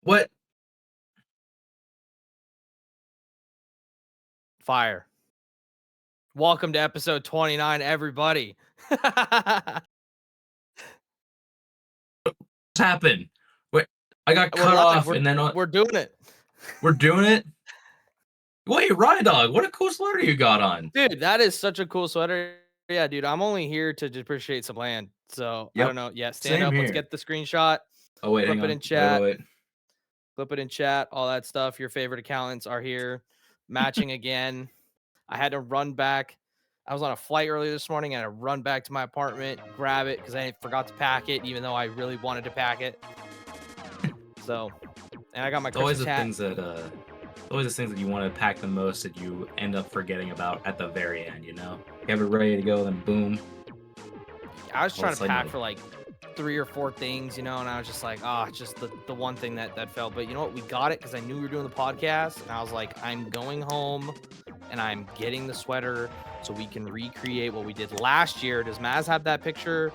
What? Fire. Welcome to episode 29, everybody. We're Happened? Wait, I got cut live. off, We're and then we're doing it. we're doing it. Wait, Rye Dog, what a cool sweater you got on. Dude, that is such a cool sweater. Yeah, dude, I'm only here to appreciate some land. So, I Yep, don't know. Yeah, stand same up. Let's here. get the screenshot. Oh wait, hang Flip it on. in Wait, chat. wait, wait. Flip it in chat. All that stuff. Your favorite accountants are here. Matching again. I had to run back. I was on a flight earlier this morning and I run back to my apartment, grab it because I forgot to pack it, even though I really wanted to pack it. So, and I got my It's always Christmas the hat. things that always the things that you want to pack the most that you end up forgetting about at the very end. You know, you have it ready to go, then boom. I was All trying of a to sudden, pack for like 3 or 4 things, and I was just like, just the one thing that fell. But you know what? We got it because I knew we were doing the podcast, and I was like, I'm going home and I'm getting the sweater so we can recreate what we did last year. Does Maz have that picture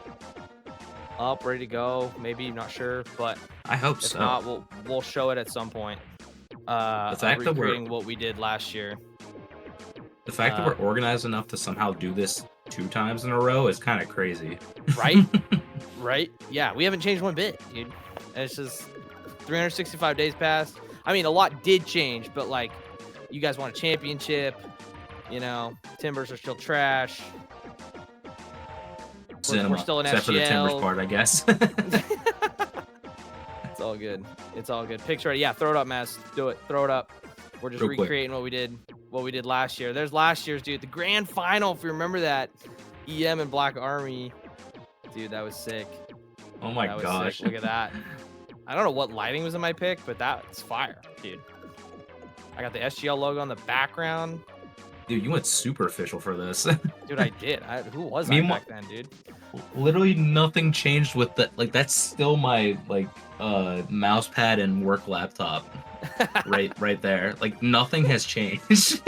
up, ready to go? Maybe, not sure, but I hope if so. not, we'll show it at some point. The fact that Recreating what we did last year. the fact that we're organized enough to somehow do this 2 times in a row is kind of crazy, Right? Right? Yeah, we haven't changed one bit, dude. It's just 365 days passed. I mean, a lot did change, but like, you guys won a championship. Timbers are still trash. We're still in except for the Timbers SGL. part, I guess. It's all good. It's all good. Picture it. Yeah, throw it up, Mass. Do it. Throw it up. We're just Real quick. recreating what we did last year. There's last year's, dude. The grand final, if you remember that. EM and Black Army. Dude, that was sick. Oh my That was gosh. sick. Look at that. I don't know what lighting was in my pick, but that's fire, dude. I got the SGL logo on the background. Dude, you went super official for this. Dude, I did. Who was I Meanwhile- back then, dude? Literally nothing changed with that. Like, that's still my mouse pad and work laptop. right there. Like, nothing has changed.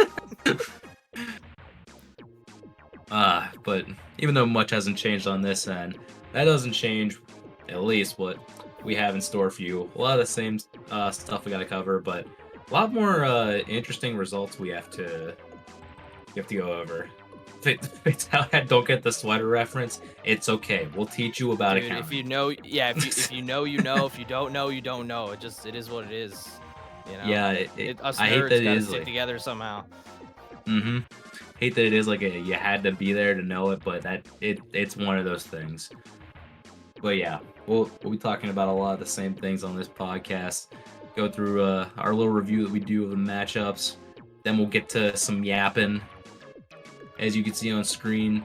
But even though much hasn't changed on this end, that doesn't change at least what we have in store for you. A lot of the same stuff we gotta cover, but a lot more interesting results we have to go over. It's how I don't get the sweater reference. It's okay. We'll teach you about Dude, accounting. if you know, yeah, if you know, you know. If you don't know, you don't know. It is what it is. Yeah, Us I hate nerds that it gotta is stick like. together somehow. Hate that it is like you had to be there to know it, but it's one of those things. But yeah, we'll be talking about a lot of the same things on this podcast. Go through our little review that we do of the matchups. Then we'll get to some yapping. As you can see on screen,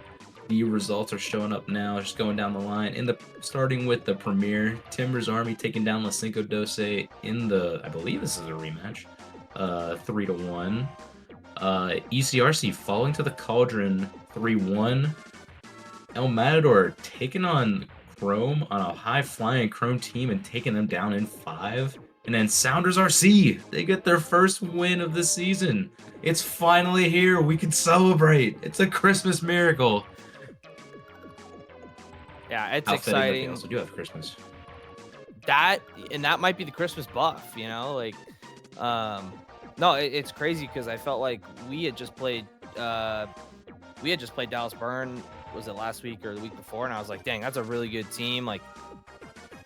the results are showing up now, just going down the line. Starting with the Premier, Timbers Army taking down La Cinco Doce in the, I believe this is a rematch, 3-1. ECRC falling to the Cauldron 3-1. El Matador taking on Chrome on a high-flying Chrome team and taking them down in 5. And then Sounders RC, they get their first win of the season. It's finally here. We can celebrate. It's a Christmas miracle. Yeah, it's How exciting. fitting that they also do have Christmas. That might be the Christmas buff, like, no, it's crazy because I felt like we had just played Dallas Burn. Was it last week or the week before? And I was like, dang, that's a really good team. Like,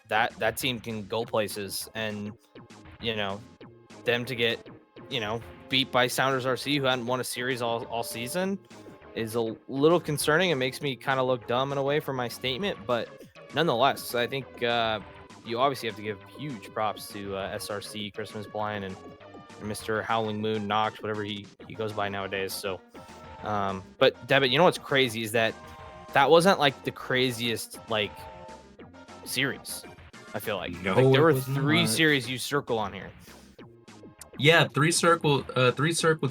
that team can go places, and them to get beat by Sounders RC, who hadn't won a series all season, is a little concerning. It makes me kind of look dumb in a way for my statement, but nonetheless, I think you obviously have to give huge props to SRC, Christmas Blind, and Mr. Howling Moon Nox, whatever he goes by nowadays. So, but Debit, you know what's crazy is that wasn't like the craziest like series. I feel like there were 3 series you circle on here. Yeah, 3 circled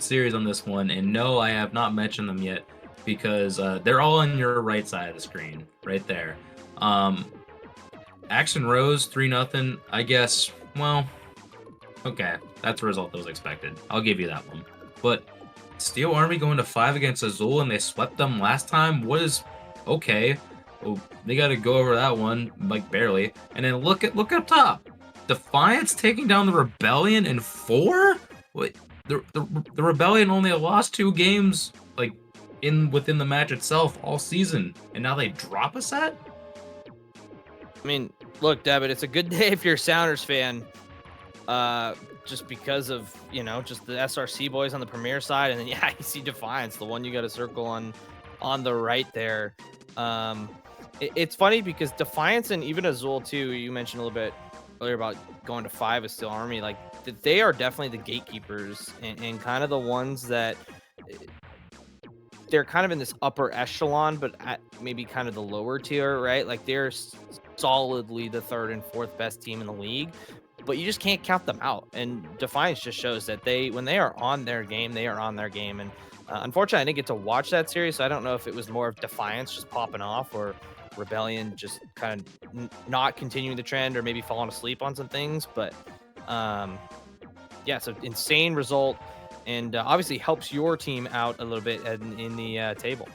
series on this one, and no, I have not mentioned them yet because they're all on your right side of the screen, right there. Action Rose 3-0. I guess. Well, okay, that's a result that was expected. I'll give you that one. But Steel Army going to 5 against Azul, and they swept them last time. Was okay. Well, they got to go over that one like barely. And then look up top. Defiance taking down the Rebellion in 4? Wait, the Rebellion only lost 2 games, like, within the match itself all season, and now they drop a set? I mean, look, Debit, it's a good day if you're a Sounders fan. Just because of, just the SRC boys on the Premier side, and then yeah, you see Defiance, the one you got to circle on the right there. It's funny because Defiance and even Azul too. You mentioned a little bit earlier about going to 5 with Steel Army. Like they are definitely the gatekeepers and kind of the ones that they're kind of in this upper echelon, but at maybe kind of the lower tier, right? Like they're solidly the third and fourth best team in the league, but you just can't count them out. And Defiance just shows that when they are on their game, they are on their game. And unfortunately, I didn't get to watch that series, so I don't know if it was more of Defiance just popping off or Rebellion just kind of not continuing the trend or maybe falling asleep on some things. But yeah, so insane result. And obviously helps your team out a little bit in the table.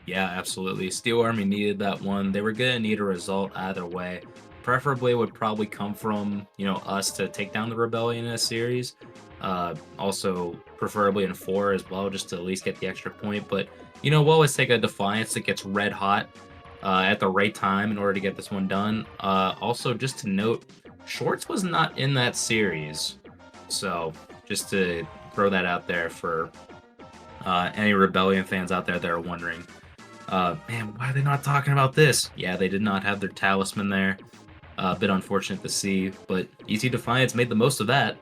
Yeah, absolutely. Steel Army needed that one. They were gonna need a result either way. Preferably would probably come from, us to take down the Rebellion in a series. Also, preferably in 4 as well, just to at least get the extra point. But, we'll always take a Defiance that gets red hot at the right time in order to get this one done. Also, just to note, Shorts was not in that series. So, just to throw that out there for any Rebellion fans out there that are wondering, man, why are they not talking about this? Yeah, they did not have their talisman there. A bit unfortunate to see, but EC Defiance made the most of that.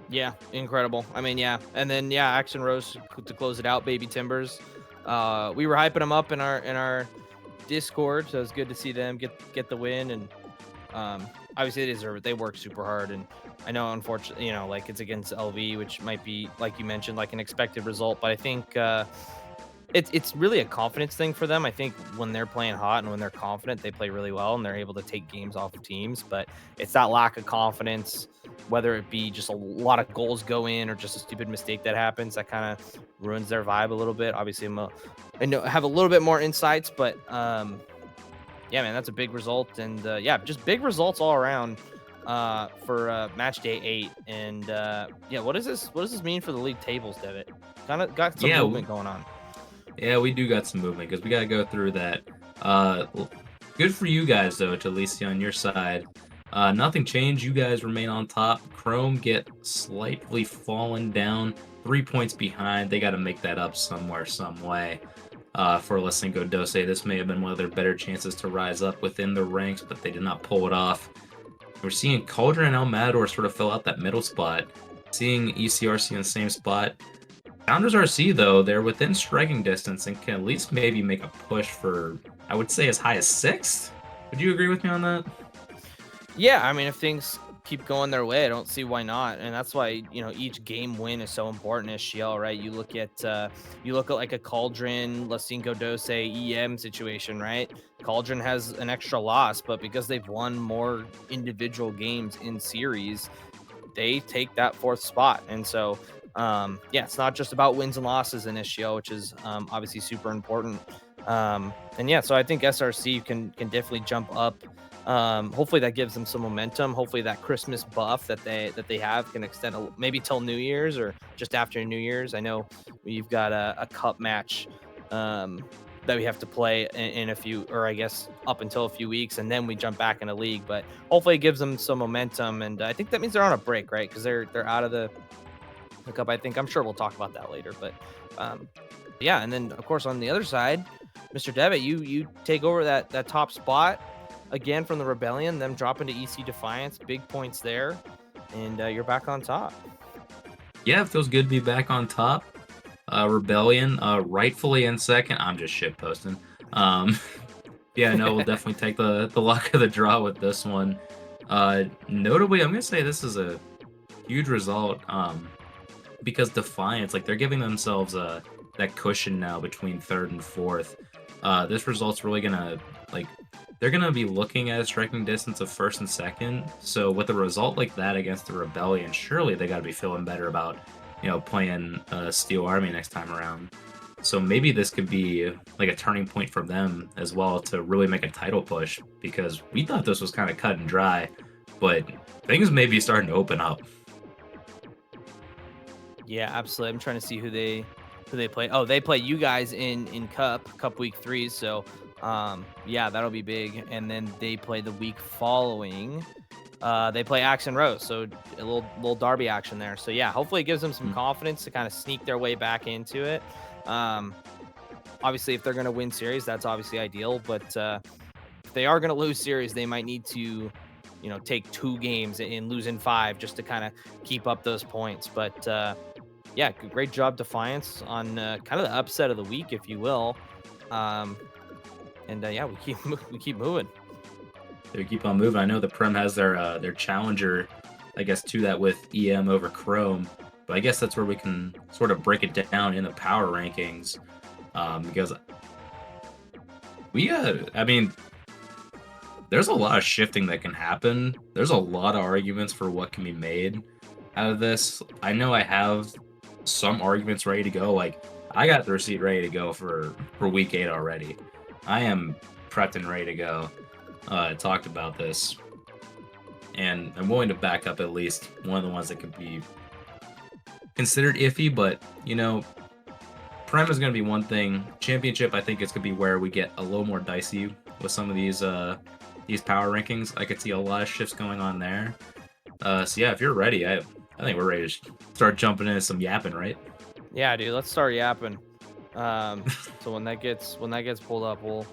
Yeah, incredible. I mean, yeah, and then yeah, Action Rose to close it out. Baby Timbers. We were hyping them up in our Discord, so it's good to see them get the win. And obviously they deserve it. They work super hard, and I know, unfortunately, like it's against LV, which might be, like you mentioned, like an expected result. But I think it's really a confidence thing for them. I think when they're playing hot and when they're confident, they play really well and they're able to take games off of teams. But it's that lack of confidence, whether it be just a lot of goals go in or just a stupid mistake that happens, that kind of ruins their vibe a little bit. Obviously, I know have a little bit more insights, but yeah, man, that's a big result. And yeah, just big results all around for match day 8. And yeah, what does this mean for the league tables, Devitt? Kind of got some movement going on. Yeah, we do got some movement because we got to go through that. Good for you guys, though, to at least see on your side. Nothing changed. You guys remain on top. Chrome get slightly fallen down. 3 points behind. They got to make that up somewhere, some way. For Lacinco Dose, this may have been one of their better chances to rise up within the ranks, but they did not pull it off. We're seeing Cauldron and El Matador sort of fill out that middle spot. Seeing ECRC in the same spot. Founders RC, though, they're within striking distance and can at least maybe make a push for, I would say, as high as 6th. Would you agree with me on that? Yeah, I mean, if things keep going their way, I don't see why not. And that's why, each game win is so important in SGL, right? You look at like a Cauldron, Lacinco Dose, EM situation, right? Cauldron has an extra loss, but because they've won more individual games in series, they take that 4th spot. And so yeah, it's not just about wins and losses in SGL, which is obviously super important. And yeah, so I think SRC can definitely jump up. Hopefully that gives them some momentum. Hopefully that Christmas buff that they have can extend maybe till New Year's or just after New Year's. I know we've got a cup match that we have to play in a few, or I guess up until a few weeks, and then we jump back in the league. But hopefully it gives them some momentum, and I think that means they're on a break, right? Because they're out of the cup. I'm sure we'll talk about that later. But yeah, and then of course on the other side, Mr. Debit, you take over that top spot again from the Rebellion, them dropping to EC Defiance, big points there, and you're back on top. Yeah, it feels good to be back on top. Rebellion, rightfully in second. I'm just shit posting. Yeah, no, we'll definitely take the luck of the draw with this one. Notably, I'm gonna say this is a huge result. Because Defiance, like, they're giving themselves that cushion now between 3rd and 4th. This result's really gonna, like, they're gonna be looking at a striking distance of 1st and 2nd. So with a result like that against the Rebellion, surely they gotta be feeling better about, playing Steel Army next time around. So maybe this could be like a turning point for them as well to really make a title push because we thought this was kind of cut and dry, but things may be starting to open up. Yeah, absolutely. I'm trying to see who they play. Oh, they play you guys in Cup Week 3. So, yeah, that'll be big. And then they play the week following. They play Axe and Rose, so a little derby action there. So yeah, hopefully it gives them some Mm. confidence to kind of sneak their way back into it. Um, Obviously, if they're going to win series, that's obviously ideal. But if they are going to lose series, they might need to, take 2 games and lose in 5 just to kind of keep up those points. But yeah, great job, Defiance, on kind of the upset of the week, if you will. Um, and yeah, we keep moving. They keep on moving. I know the Prem has their challenger, I guess, to that with EM over Chrome, but I guess that's where we can sort of break it down in the power rankings because I mean, there's a lot of shifting that can happen. There's a lot of arguments for what can be made out of this. I know I have some arguments ready to go. Like I got the receipt ready to go for week 8 already. I am prepped and ready to go. Talked about this, and I'm willing to back up at least one of the ones that could be considered iffy. But Prem is going to be one thing. Championship, I think it's going to be where we get a little more dicey with some of these power rankings. I could see a lot of shifts going on there. So yeah, if you're ready, I think we're ready to start jumping into some yapping, right? Yeah, dude, let's start yapping. So when that gets pulled up, we'll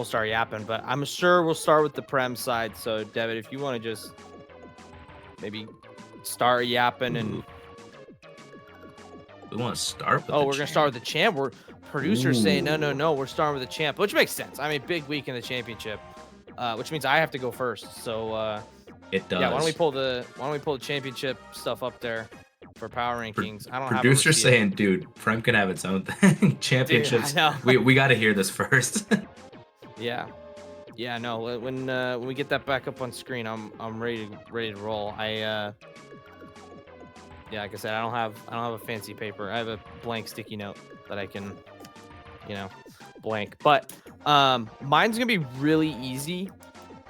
start yapping. But I'm sure we'll start with the Prem side. So David, if you want to just maybe start yapping and Ooh, we want to start with oh, the we're gonna start with champ. the champ. We're producers saying no, no, Ooh, no. We're starting with the champ, which makes sense. I mean, big week in the championship, which means I have to go first. So it yeah, does. why don't we pull the championship stuff up there for power Pro- rankings? I don't have a Producer receipt of it, saying, "Dude, Prem can have its own thing. dude. I Championships. know. We got to hear this first." Yeah. Yeah, no. When we get that back up on screen, I'm ready to roll. Yeah, like I said, I don't have a fancy paper. I have a blank sticky note that I can, you know, blank. But mine's gonna be really easy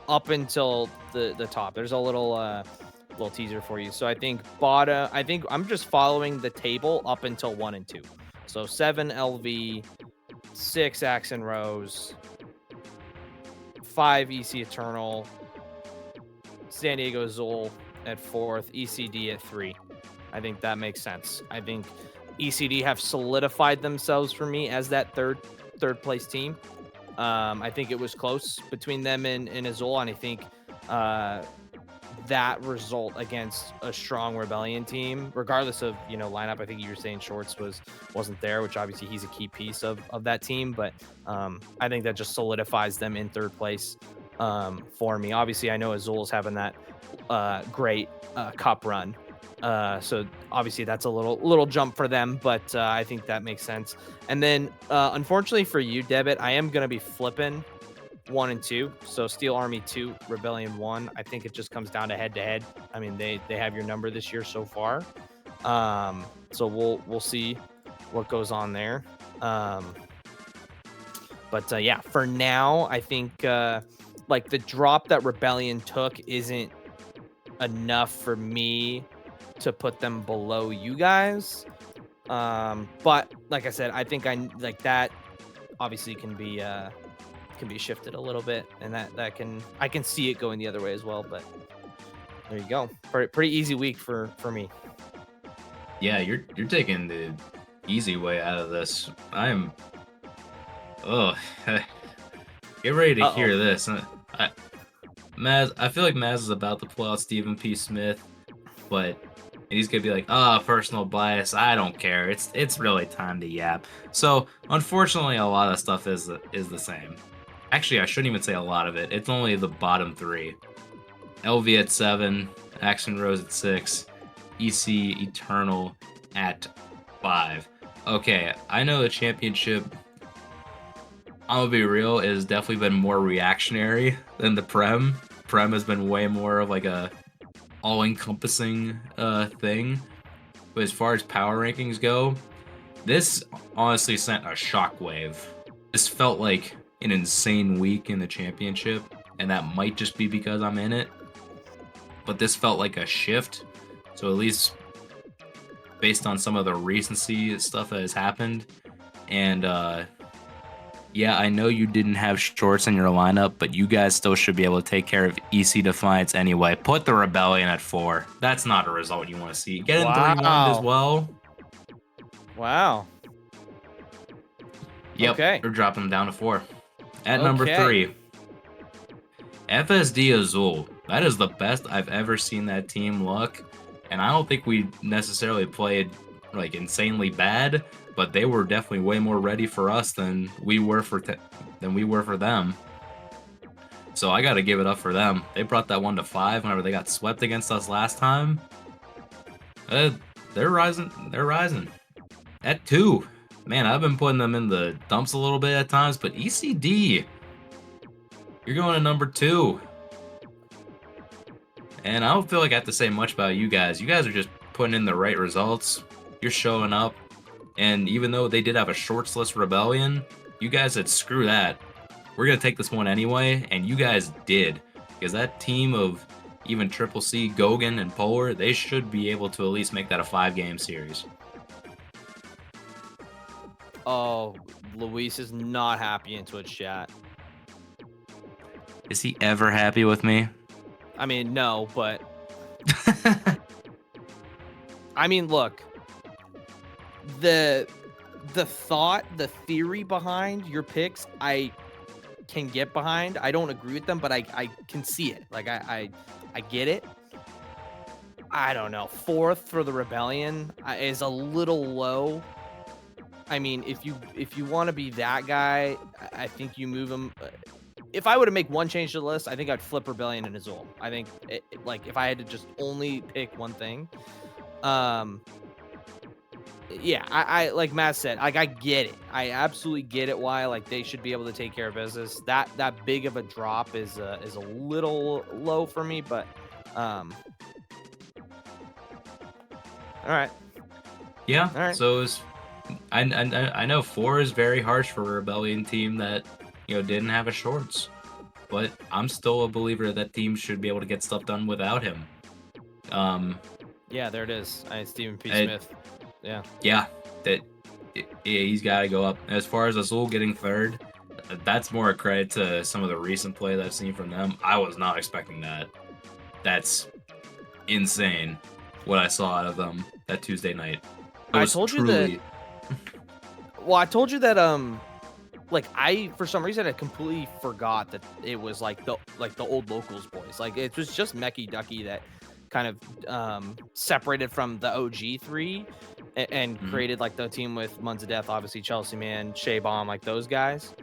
up until the top. There's a little teaser for you. So I think I'm just following the table up until 1 and 2. So 7 LV, 6 Axe and Rose, 5 EC Eternal, San Diego Zol at 4th, ECD at 3. I think that makes sense. I think ECD have solidified themselves for me as that third place team. I think it was close between them and Azul, and I think that result against a strong Rebellion team, regardless of lineup. I think you were saying Shorts wasn't there, which obviously he's a key piece of that team, but I think that just solidifies them in 3rd place for me. Obviously, I know Azul's having that great cup run. So obviously that's a little jump for them, but I think that makes sense. And then unfortunately for you, Debit, I am gonna be flipping 1 and 2. So Steel Army 2, Rebellion 1. I think it just comes down to head to head. I mean, they have your number this year so far. So we'll see what goes on there. But yeah, for now, I think like the drop that Rebellion took isn't enough for me to put them below you guys. But like I said, I think I like that obviously can be shifted a little bit, and I can see it going the other way as well. But there you go. Pretty easy week for me. Yeah, you're taking the easy way out of this. I'm oh get ready to Uh-oh. hear this. Maz, I feel like Maz is about to pull out Stephen P. Smith, but he's gonna be like, personal bias. I don't care. It's really time to yap. So unfortunately, a lot of stuff is the same. Actually, I shouldn't even say a lot of it. It's only the bottom 3. LV at 7, Action Rose at 6, EC Eternal at 5. Okay, I know the championship, I'm gonna be real, it has definitely been more reactionary than the Prem. Prem has been way more of like a all-encompassing thing. But as far as power rankings go, This honestly sent a shockwave. This felt like an insane week in the championship, and that might just be because I'm in it. But this felt like a shift. So at least based on some of the recency stuff that has happened. And yeah, I know you didn't have shorts in your lineup, but you guys still should be able to take care of EC Defiance anyway. Put the Rebellion at 4. That's not a result you want to see. Get in 3-1 as Wow. well. Wow. Yep, Okay. we're dropping them down to 4. At number Okay. 3, FSD Azul. That is the best I've ever seen that team look, and I don't think we necessarily played like insanely bad, but they were definitely way more ready for us than we were for them. So I got to give it up for them. They brought that 1 to 5 whenever they got swept against us last time. They're rising. They're rising. At 2, man, I've been putting them in the dumps a little bit at times, but ECD, you're going to number 2. And I don't feel like I have to say much about you guys. You guys are just putting in the right results. You're showing up. And even though they did have a shorts list rebellion, you guys said, screw that. We're going to take this one anyway. And you guys did. Because that team of even Triple C, Gogan, and Polar, they should be able to at least make that a 5-game series. Oh, Luis is not happy in Twitch chat. Is he ever happy with me? I mean, no, but I mean, look, the thought, the theory behind your picks, I can get behind. I don't agree with them, but I can see it. Like I get it. I don't know. 4th for the Rebellion is a little low. I mean, if you want to be that guy, I think you move him. If I were to make one change to the list, I think I'd flip Rebellion and Azul. I think like if I had to just only pick one thing, yeah, I like Matt said, like I get it. I absolutely get it why like they should be able to take care of business. That big of a drop is a little low for me, but all right. Yeah. All right. So I know 4 is very harsh for a Rebellion team that didn't have a shorts, but I'm still a believer that teams should be able to get stuff done without him. Yeah, there it is. Stephen P. Smith. Yeah. Yeah, he's got to go up. As far as Azul getting 3rd, that's more a credit to some of the recent play that I've seen from them. I was not expecting that. That's insane what I saw out of them that Tuesday night. I told you that. Well, I told you that like I for some reason I completely forgot that it was like the old locals boys. Like it was just Mecky Ducky that kind of separated from the OG 3 and created like the team with Munza Death, obviously Chelsea Man, Shea Bomb, like those guys.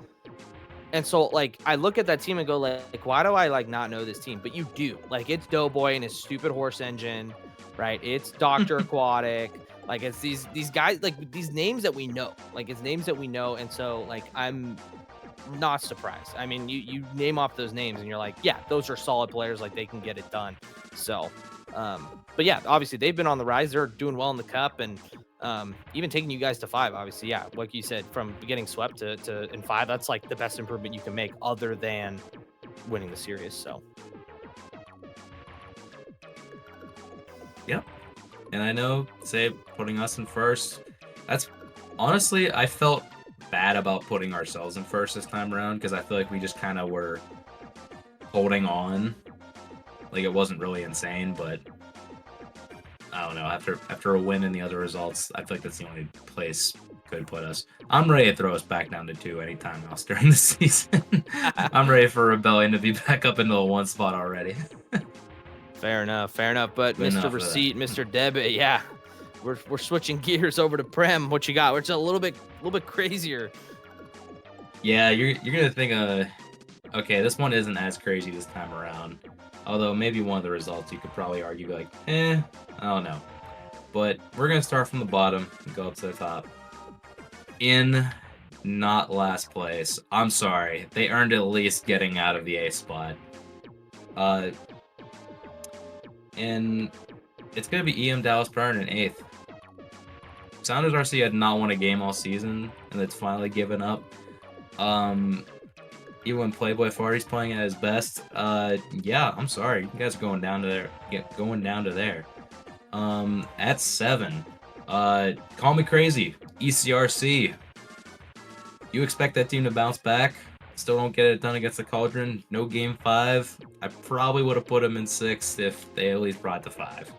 And so like I look at that team and go like why do I like not know this team? But you do. Like it's Doughboy and his stupid horse engine, right? It's Dr. Aquatic. Like it's these guys, like these names that we know. Like it's names that we know, and so like I'm not surprised. I mean, you name off those names and you're like, yeah, those are solid players, like they can get it done. So but yeah, obviously they've been on the rise. They're doing well in the cup, and even taking you guys to 5, obviously, yeah, like you said, from getting swept to in 5, that's like the best improvement you can make other than winning the series. So yep. And I know, say, putting us in 1st, that's honestly, I felt bad about putting ourselves in 1st this time around because I feel like we just kind of were holding on. Like it wasn't really insane, but I don't know. After a win and the other results, I feel like that's the only place could put us. I'm ready to throw us back down to 2 anytime else during the season. I'm ready for Rebellion to be back up into the 1 spot already. Fair enough. But Mr. Receipt, Mr. Debit, yeah, we're switching gears over to Prem. What you got? It's a little bit crazier. Yeah, you're gonna think, okay, this one isn't as crazy this time around. Although maybe one of the results you could probably argue like, I don't know. But we're gonna start from the bottom and go up to the top. In not last place. I'm sorry. They earned at least getting out of the A spot. And it's gonna be EM Dallas Byrne in 8th. Sounders RC had not won a game all season, and it's finally given up. Even when Playboy Farty's playing at his best, yeah, I'm sorry, you guys are going down to there. Going down to there. At 7, call me crazy, ECRC. You expect that team to bounce back? Still don't get it done against the Cauldron. No game 5. I probably would have put them in 6th if they at least brought to 5.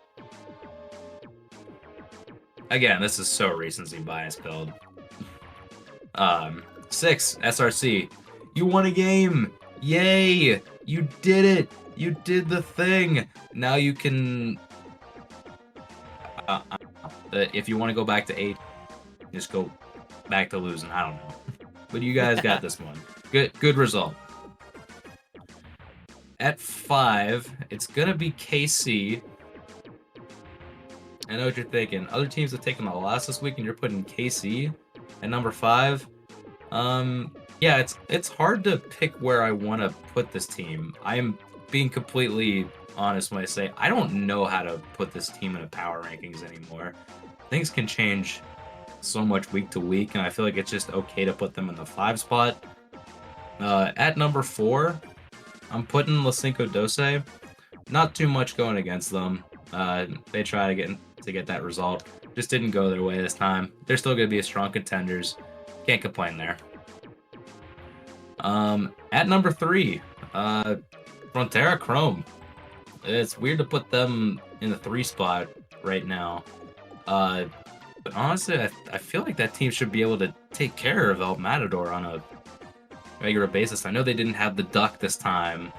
Again, this is so recency bias build. 6, SRC. You won a game! Yay! You did it! You did the thing! Now you can... if you want to go back to 8, just go back to losing. I don't know. But you guys got this one. Good result. At 5, it's gonna be KC. I know what you're thinking. Other teams have taken a loss this week, and you're putting KC at number 5. Yeah, it's hard to pick where I want to put this team. I am being completely honest when I say I don't know how to put this team in the power rankings anymore. Things can change so much week to week, and I feel like it's just okay to put them in the 5 spot. At number 4, I'm putting La Cinco Doce. Not too much going against them. They try to get that result. Just didn't go their way this time. They're still going to be a strong contenders. Can't complain there. At number 3, Frontera Chrome. It's weird to put them in the 3 spot right now. But honestly, I feel like that team should be able to take care of El Matador on a regular basis. I know they didn't have the duck this time,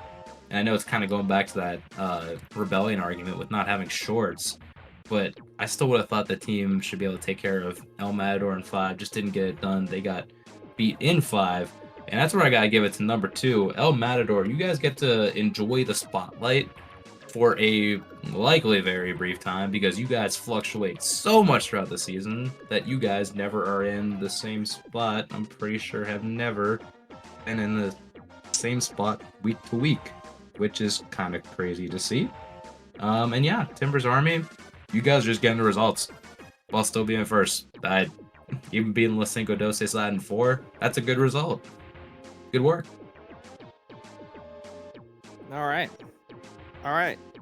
and I know it's kind of going back to that Rebellion argument with not having shorts, but I still would have thought the team should be able to take care of El Matador in 5. Just didn't get it done. They got beat in 5, and that's where I gotta give it to number 2, El Matador. You guys get to enjoy the spotlight for a likely very brief time because you guys fluctuate so much throughout the season that you guys never are in the same spot. I'm pretty sure have never been in the same spot week to week, which is kind of crazy to see. And yeah, Timbers Army, you guys are just getting the results while still being first. Even being La Cinco Doce side in 4, that's a good result. Good work. All right.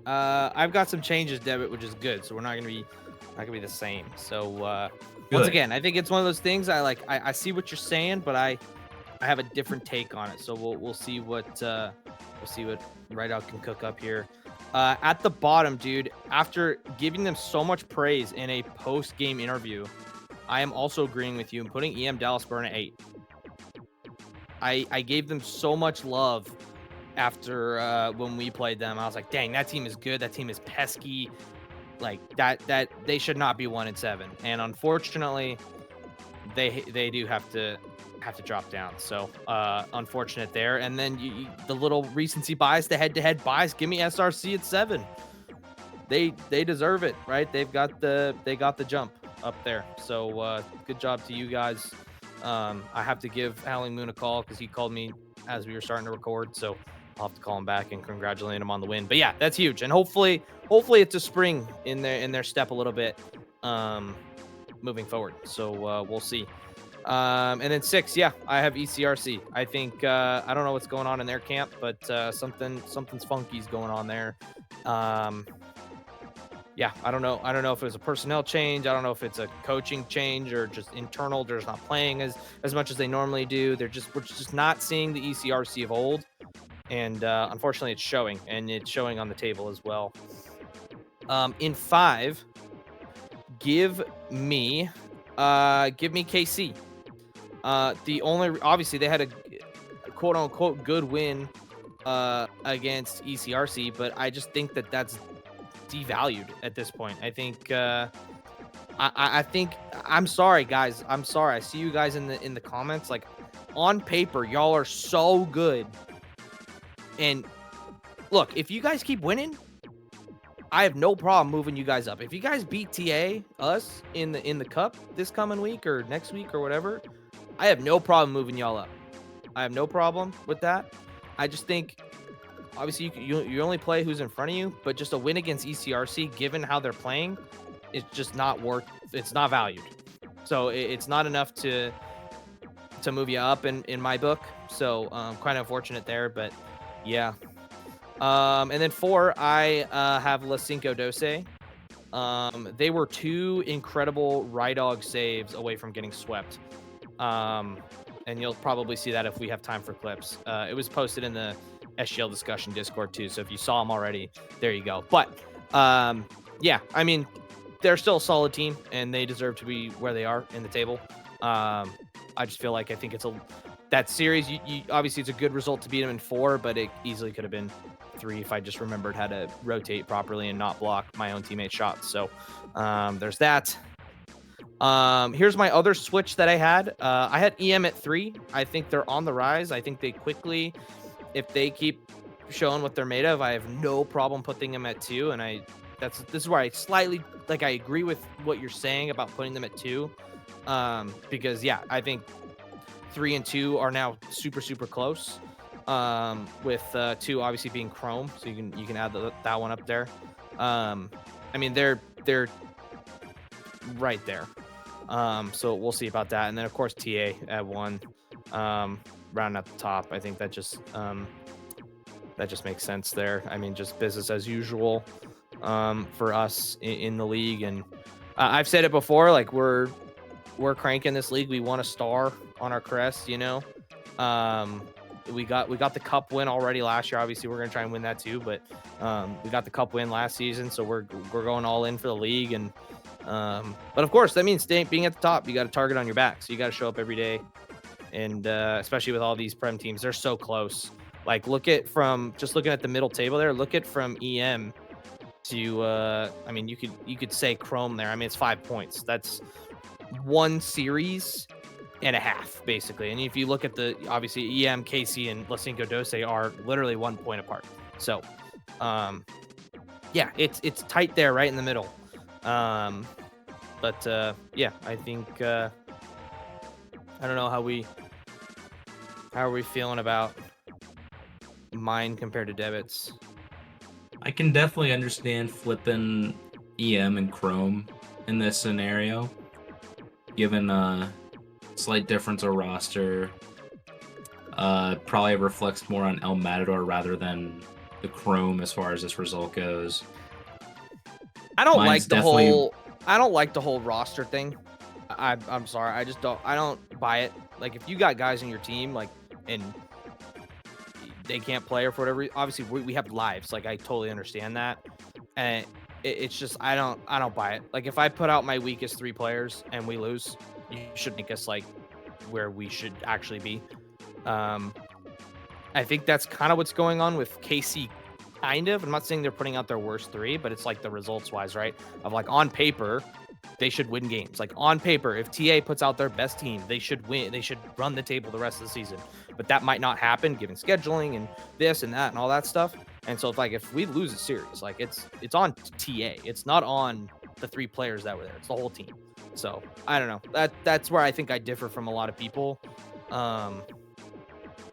I've got some changes, Debit, which is good. So we're not gonna be the same. So once again, I think it's one of those things. I see what you're saying, but I have a different take on it. So we'll see what Rideout can cook up here. At the bottom, dude, after giving them so much praise in a post-game interview, I am also agreeing with you and putting EM Dallas Burn at 8. I gave them so much love after when we played them. I was like, dang, that team is good. That team is pesky. Like that they should not be 1-7. And unfortunately, they do have to drop down. So unfortunate there. And then the little recency bias, the head-to-head bias, give me SRC at 7. They deserve it, right? They got the jump up there. So good job to you guys. I have to give Howling Moon a call because he called me as we were starting to record. So I'll have to call him back and congratulate him on the win. But yeah, that's huge. And hopefully it's a spring in their step a little bit moving forward. So we'll see. And then 6, yeah, I have ECRC. I think I don't know what's going on in their camp, but something's funky's going on there. Yeah, I don't know if it was a personnel change. I don't know if it's a coaching change or just internal. They're just not playing as much as they normally do. We're just not seeing the ECRC of old. And unfortunately, it's showing, and it's showing on the table as well. In 5, give me KC. Obviously they had a quote unquote good win against ECRC, but I just think that's devalued at this point. I think I think I'm sorry, guys. I'm sorry. I see you guys in the comments. Like on paper, y'all are so good. And look, if you guys keep winning, I have no problem moving you guys up. If you guys beat us in the cup this coming week or next week or whatever, I have no problem moving y'all up. I have no problem with that. I just think, obviously, you only play who's in front of you, but just a win against ECRC, given how they're playing, it's just not worth. It's not valued. So it's not enough to move you up in my book. So kind of unfortunate there, but yeah. And then 4, I have La Cinco Doce. They were 2 incredible Rydog saves away from getting swept. Um, and you'll probably see that if we have time for clips. It was posted in the SGL discussion Discord too. So if you saw them already, there you go. But yeah, I mean, they're still a solid team and they deserve to be where they are in the table. I just feel like I think that series. You obviously it's a good result to beat them in 4, but it easily could have been 3 if I just remembered how to rotate properly and not block my own teammates' shots. So there's that. Here's my other switch that I had. I had EM at 3. I think they're on the rise. I think they quickly, if they keep showing what they're made of, I have no problem putting them at 2. And this is where I slightly like I agree with what you're saying about putting them at 2. Because yeah, I think 3 and 2 are now super close. With 2 obviously being Chrome, so you can add that one up there. I mean they're right there. So we'll see about that. And then of course TA at 1, round at the top. I think that just makes sense there. I mean, just business as usual for us in the league. And I've said it before, like we're cranking this league. We want a star on our crest, you know. We got the cup win already last year. Obviously, we're gonna try and win that too. But we got the cup win last season, so we're going all in for the league. And but of course, that means being at the top. You got a target on your back, so you got to show up every day. And especially with all these Prem teams, they're so close. Like looking at the middle table there. Look at from EM to I mean, you could say Chrome there. I mean, it's 5 points. That's 1 series and a half basically. And if you look at obviously EM, KC, and La Cinco Doce are literally 1 point apart. So yeah, it's tight there, right in the middle. But yeah, I think I don't know how are we feeling about mine compared to Debit's. I can definitely understand flipping EM and Chrome in this scenario, given a slight difference of roster. Probably reflects more on El Matador rather than the Chrome as far as this result goes. I don't like the whole roster thing. I'm sorry. I don't buy it. Like if you got guys in your team like and they can't play or for whatever, obviously we have lives. Like I totally understand that. And it's just I don't buy it. Like if I put out my weakest 3 players and we lose, you should make us like where we should actually be. I think that's kind of what's going on with KC. Kind of. I'm not saying they're putting out their worst 3, but it's like the results wise, right? Of like on paper, they should win games. Like on paper, if TA puts out their best team, they should win. They should run the table the rest of the season. But that might not happen given scheduling and this and that and all that stuff. And so if we lose a series, like it's on TA. It's not on the 3 players that were there. It's the whole team. So I don't know. That's where I think I differ from a lot of people.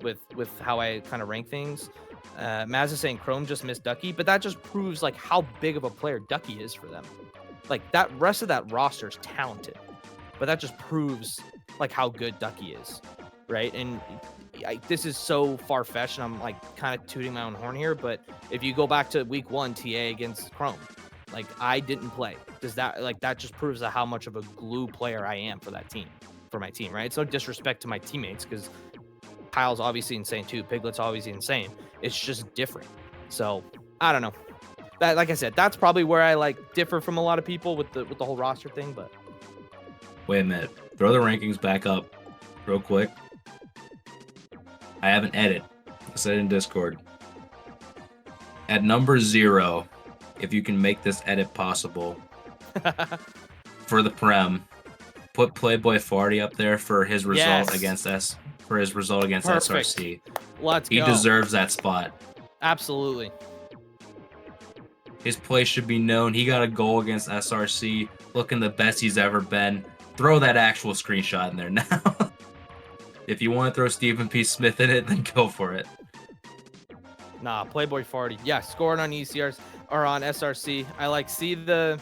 With how I kind of rank things. Maz is saying Chrome just missed Ducky, but that just proves like how big of a player Ducky is for them. Like that rest of that roster is talented, but that just proves like how good Ducky is, right? And this is so far-fetched, and I'm like kind of tooting my own horn here, but if you go back to week 1 TA against Chrome, like I didn't play. That just proves how much of a glue player I am for my team, right? It's no disrespect to my teammates because Kyle's obviously insane too. Piglet's obviously insane. It's just different. So I don't know. That, like I said, that's probably where I like differ from a lot of people with the whole roster thing. But wait a minute, throw the rankings back up real quick. I have an edit. I said in Discord. At number 0, if you can make this edit possible for the Prem, put Playboy Farty up there for his result against us. For his result against Perfect. SRC. Let's go. He deserves that spot. Absolutely. His play should be known. He got a goal against SRC, looking the best he's ever been. Throw that actual screenshot in there now. If you want to throw Stephen P. Smith in it, then go for it. Nah, Playboy Farty. Yeah, scoring on ECRs or on SRC. I like see the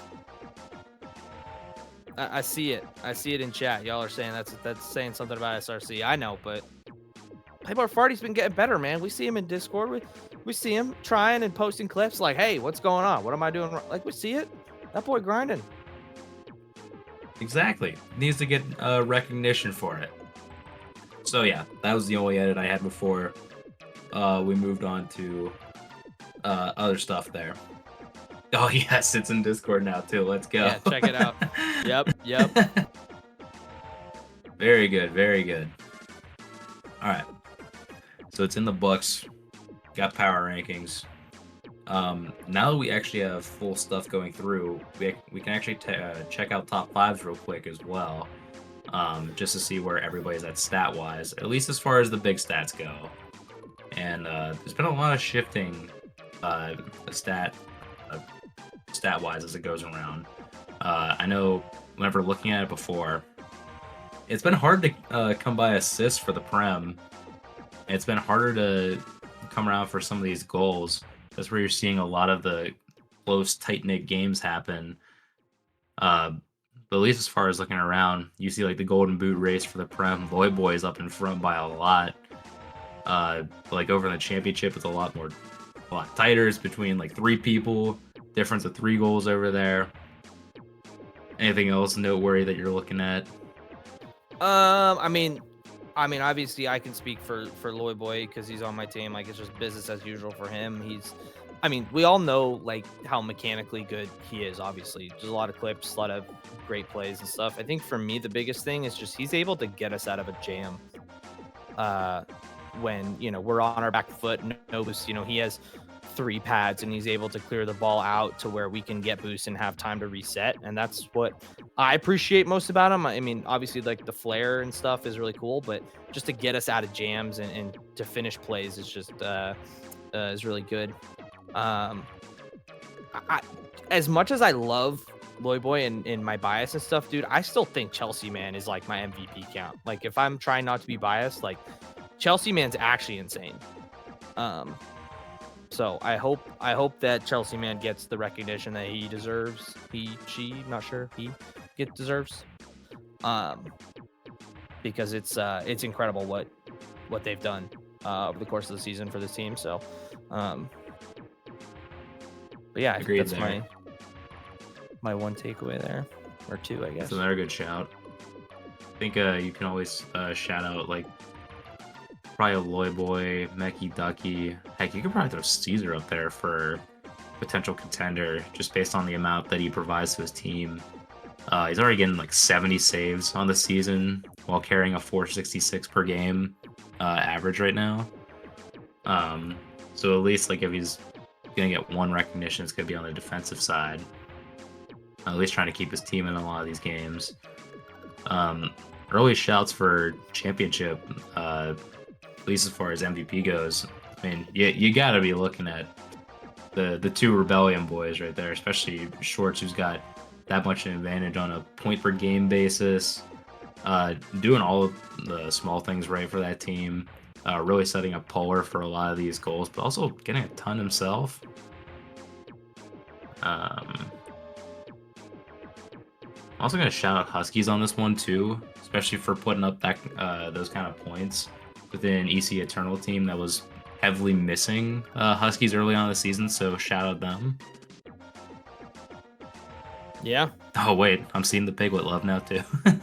I see it. I see it in chat. Y'all are saying that's saying something about SRC. I know, but Playboy Farty's been getting better, man. We see him in Discord. We see him trying and posting clips like, "Hey, what's going on? What am I doing wrong?" Like we see it. That boy grinding. Exactly. Needs to get recognition for it. So yeah, that was the only edit I had before we moved on to other stuff there. Oh yes, it's in Discord now too. Let's go. Yeah, check it out. Yep. Very good, very good. All right. So it's in the books. Got power rankings. Now that we actually have full stuff going through, we can actually check out top fives real quick as well, just to see where everybody's at stat wise, at least as far as the big stats go. And there's been a lot of shifting, stat wise as it goes around. I know whenever looking at it before, it's been hard to come by assists for the Prem. It's been harder to come around for some of these goals. That's where you're seeing a lot of the close, tight-knit games happen. But at least as far as looking around, you see like the Golden Boot race for the Prem. Loy Boy is up in front by a lot. Like over in the championship, it's a lot tighter. It's between like 3 people. Difference of 3 goals over there. Anything else noteworthy that you're looking at? I mean, obviously, I can speak for Loy Boy because he's on my team. Like, it's just business as usual for him. I mean, we all know like how mechanically good he is. Obviously, there's a lot of clips, a lot of great plays and stuff. I think for me, the biggest thing is just he's able to get us out of a jam. When we're on our back foot, no boost. He has 3 pads and he's able to clear the ball out to where we can get boost and have time to reset. And that's what I appreciate most about him. I mean, obviously like the flair and stuff is really cool, but just to get us out of jams and to finish plays is just is really good. As much as I love Loy Boy and my bias and stuff, dude, I still think Chelsea Man is like my MVP count. Like if I'm trying not to be biased, like Chelsea Man's actually insane. So I hope that Chelsea Man gets the recognition that he deserves. Not sure he deserves. Because it's incredible what they've done over the course of the season for this team. So, but yeah, I think that's there. my one takeaway there, or 2, I guess. That's another good shout. I think you can always shout out like probably Loy Boy, Mecky Ducky. Heck, you could probably throw Caesar up there for potential contender just based on the amount that he provides to his team. He's already getting like 70 saves on the season while carrying a 466 per game average right now. So at least like if he's gonna get one recognition, it's gonna be on the defensive side. At least trying to keep his team in a lot of these games. Early shouts for championship, at least as far as MVP goes. I mean, you got to be looking at the 2 Rebellion boys right there, especially Shorts, who's got that much an advantage on a point per game basis, doing all of the small things right for that team, really setting up Polar for a lot of these goals, but also getting a ton himself. I'm also going to shout out Huskies on this one too, especially for putting up that those kind of points within EC Eternal team that was heavily missing Huskies early on in the season, so shout out them. Yeah. Oh wait, I'm seeing the Piglet love now too.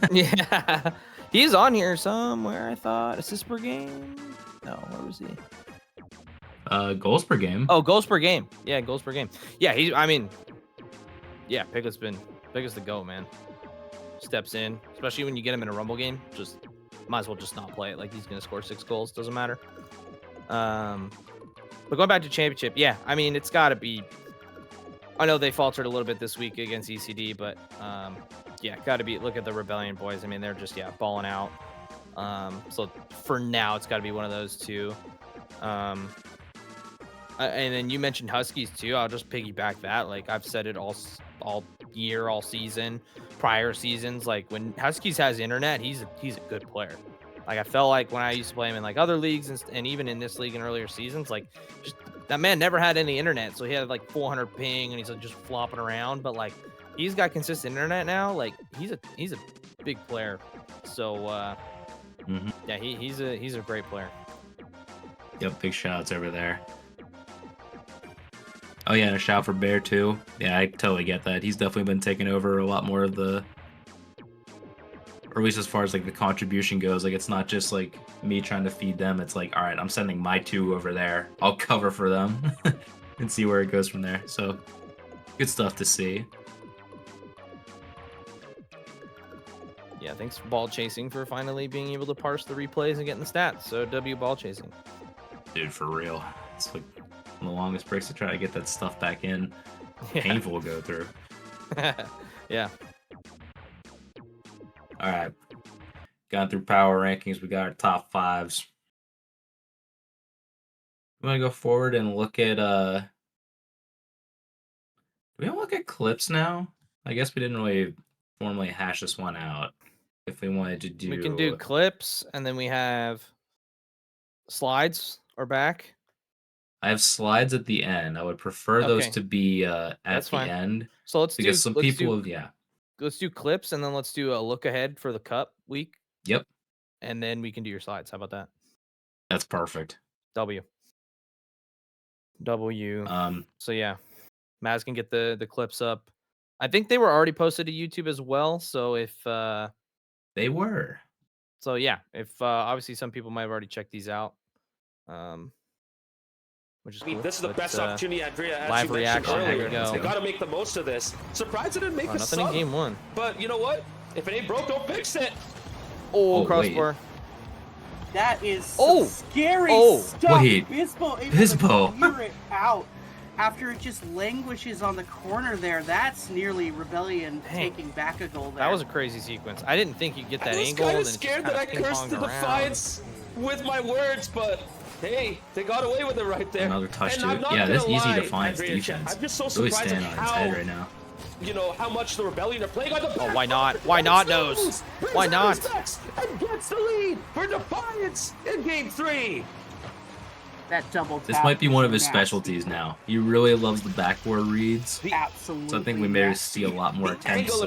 Yeah. He's on here somewhere, I thought. Assist per game? No, where was he? Goals per game. Oh, goals per game. Yeah, goals per game. Yeah, yeah, Piglet's the GOAT, man. Steps in, especially when you get him in a Rumble game. Just might as well just not play it. Like he's gonna score 6 goals, doesn't matter. But going back to championship, yeah, I mean it's gotta be. I know they faltered a little bit this week against ECD, but yeah, gotta be. Look at the Rebellion boys. I mean, they're just balling out. So for now, it's gotta be one of those 2. And then you mentioned Huskies too. I'll just piggyback that. Like I've said it all year, all season, prior seasons. Like when Huskies has internet, he's a good player. Like I felt like when I used to play him in like other leagues and even in this league in earlier seasons, like just that man never had any internet, so he had like 400 ping and he's like just flopping around. But like he's got consistent internet now. Like he's a big player. So yeah, he's a great player. Yep, big shots over there. Oh yeah, and a shout for Bear too. Yeah, I totally get that. He's definitely been taking over a lot more of the, or at least as far as like the contribution goes. Like it's not just like me trying to feed them. It's like, all right, I'm sending my 2 over there. I'll cover for them and see where it goes from there. So good stuff to see. Yeah, thanks ball chasing for finally being able to parse the replays and getting the stats. So W ball chasing. Dude, for real. It's like one of the longest breaks to try to get that stuff back in. Yeah. Painful to go through. Yeah. All right. Gone through power rankings. We got our top 5s. We want to go forward and look at do we want to look at clips now? I guess we didn't really formally hash this one out. If we wanted to do, We can do clips, and then we have slides or back. I have slides at the end. I would prefer those Okay. to be at That's the fine. end. So let's Because some people, yeah. Let's do clips, and then let's do a look ahead for the cup week, Yep. and then we can do your slides. How about that? That's perfect. W. So yeah, Maz can get the clips up. I think they were already posted to YouTube as well. So if they were. So yeah, if obviously some people might have already checked these out. Which is cool. This is the best opportunity, Andrea, as live you reaction. mentioned There earlier. you go. They got to make the most of this. Surprised it didn't make a Nothing sub. in game 1. But you know what? If it ain't broke, don't fix it. Oh, crossbar. That is some scary stuff. Bispo able to clear it out after it just languishes on the corner there. That's nearly Rebellion taking back a goal there. That was a crazy sequence. I didn't think you'd get that angle. I was kind of scared that I cursed the Defiance with my words, but hey, they got away with it right there. Another touch to it. Yeah, this easy Defiance defense. I'm just so really surprised standing on its head right now. You know how much the Rebellion are playing on the back. Oh, why not? Why not, Nose? Why not? And gets the lead for Defiance in game 3. That double tap. This might be one of his specialties now. He really loves the backboard reads. Absolutely. So I think we may see a lot more attempts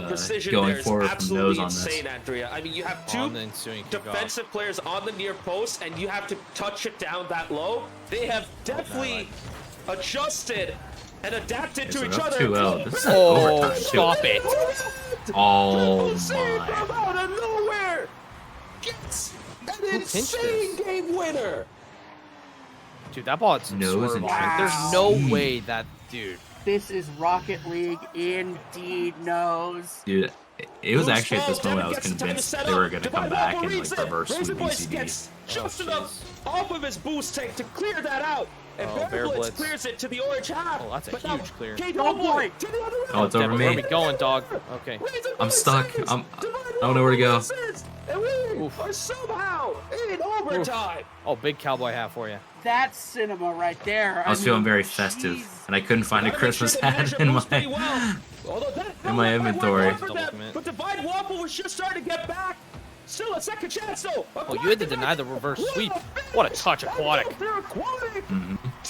going forward from Nose on this. Andrea. I mean, you have 2 defensive players on the near post, and you have to touch it down that low. They have definitely adjusted and adapted to each other. 2-0. This is overtime, stop it. Oh my. From out of nowhere gets an insane game winner. Dude, that ball had some swerve on it. There's no way that, dude. This is Rocket League indeed, Nose. Dude, it was actually at this moment I was convinced they were going to come back and like reverse sweep BCD. Just enough off of his boost tank to clear that out. And Bear Blitz clears it to the orange half. Oh, that's a huge clear. Oh boy! Oh, it's over me. Where are we going, dog? Okay. I'm stuck. I don't know where to go. And we are somehow in overtime. Oh, big cowboy hat for you. That's cinema right there. I was feeling very festive, and I couldn't find a Christmas hat in my inventory. But Divide Waffle was just starting to get back. Still a second chance, though. Oh, you had to deny the reverse sweep. What a touch, Aquatic.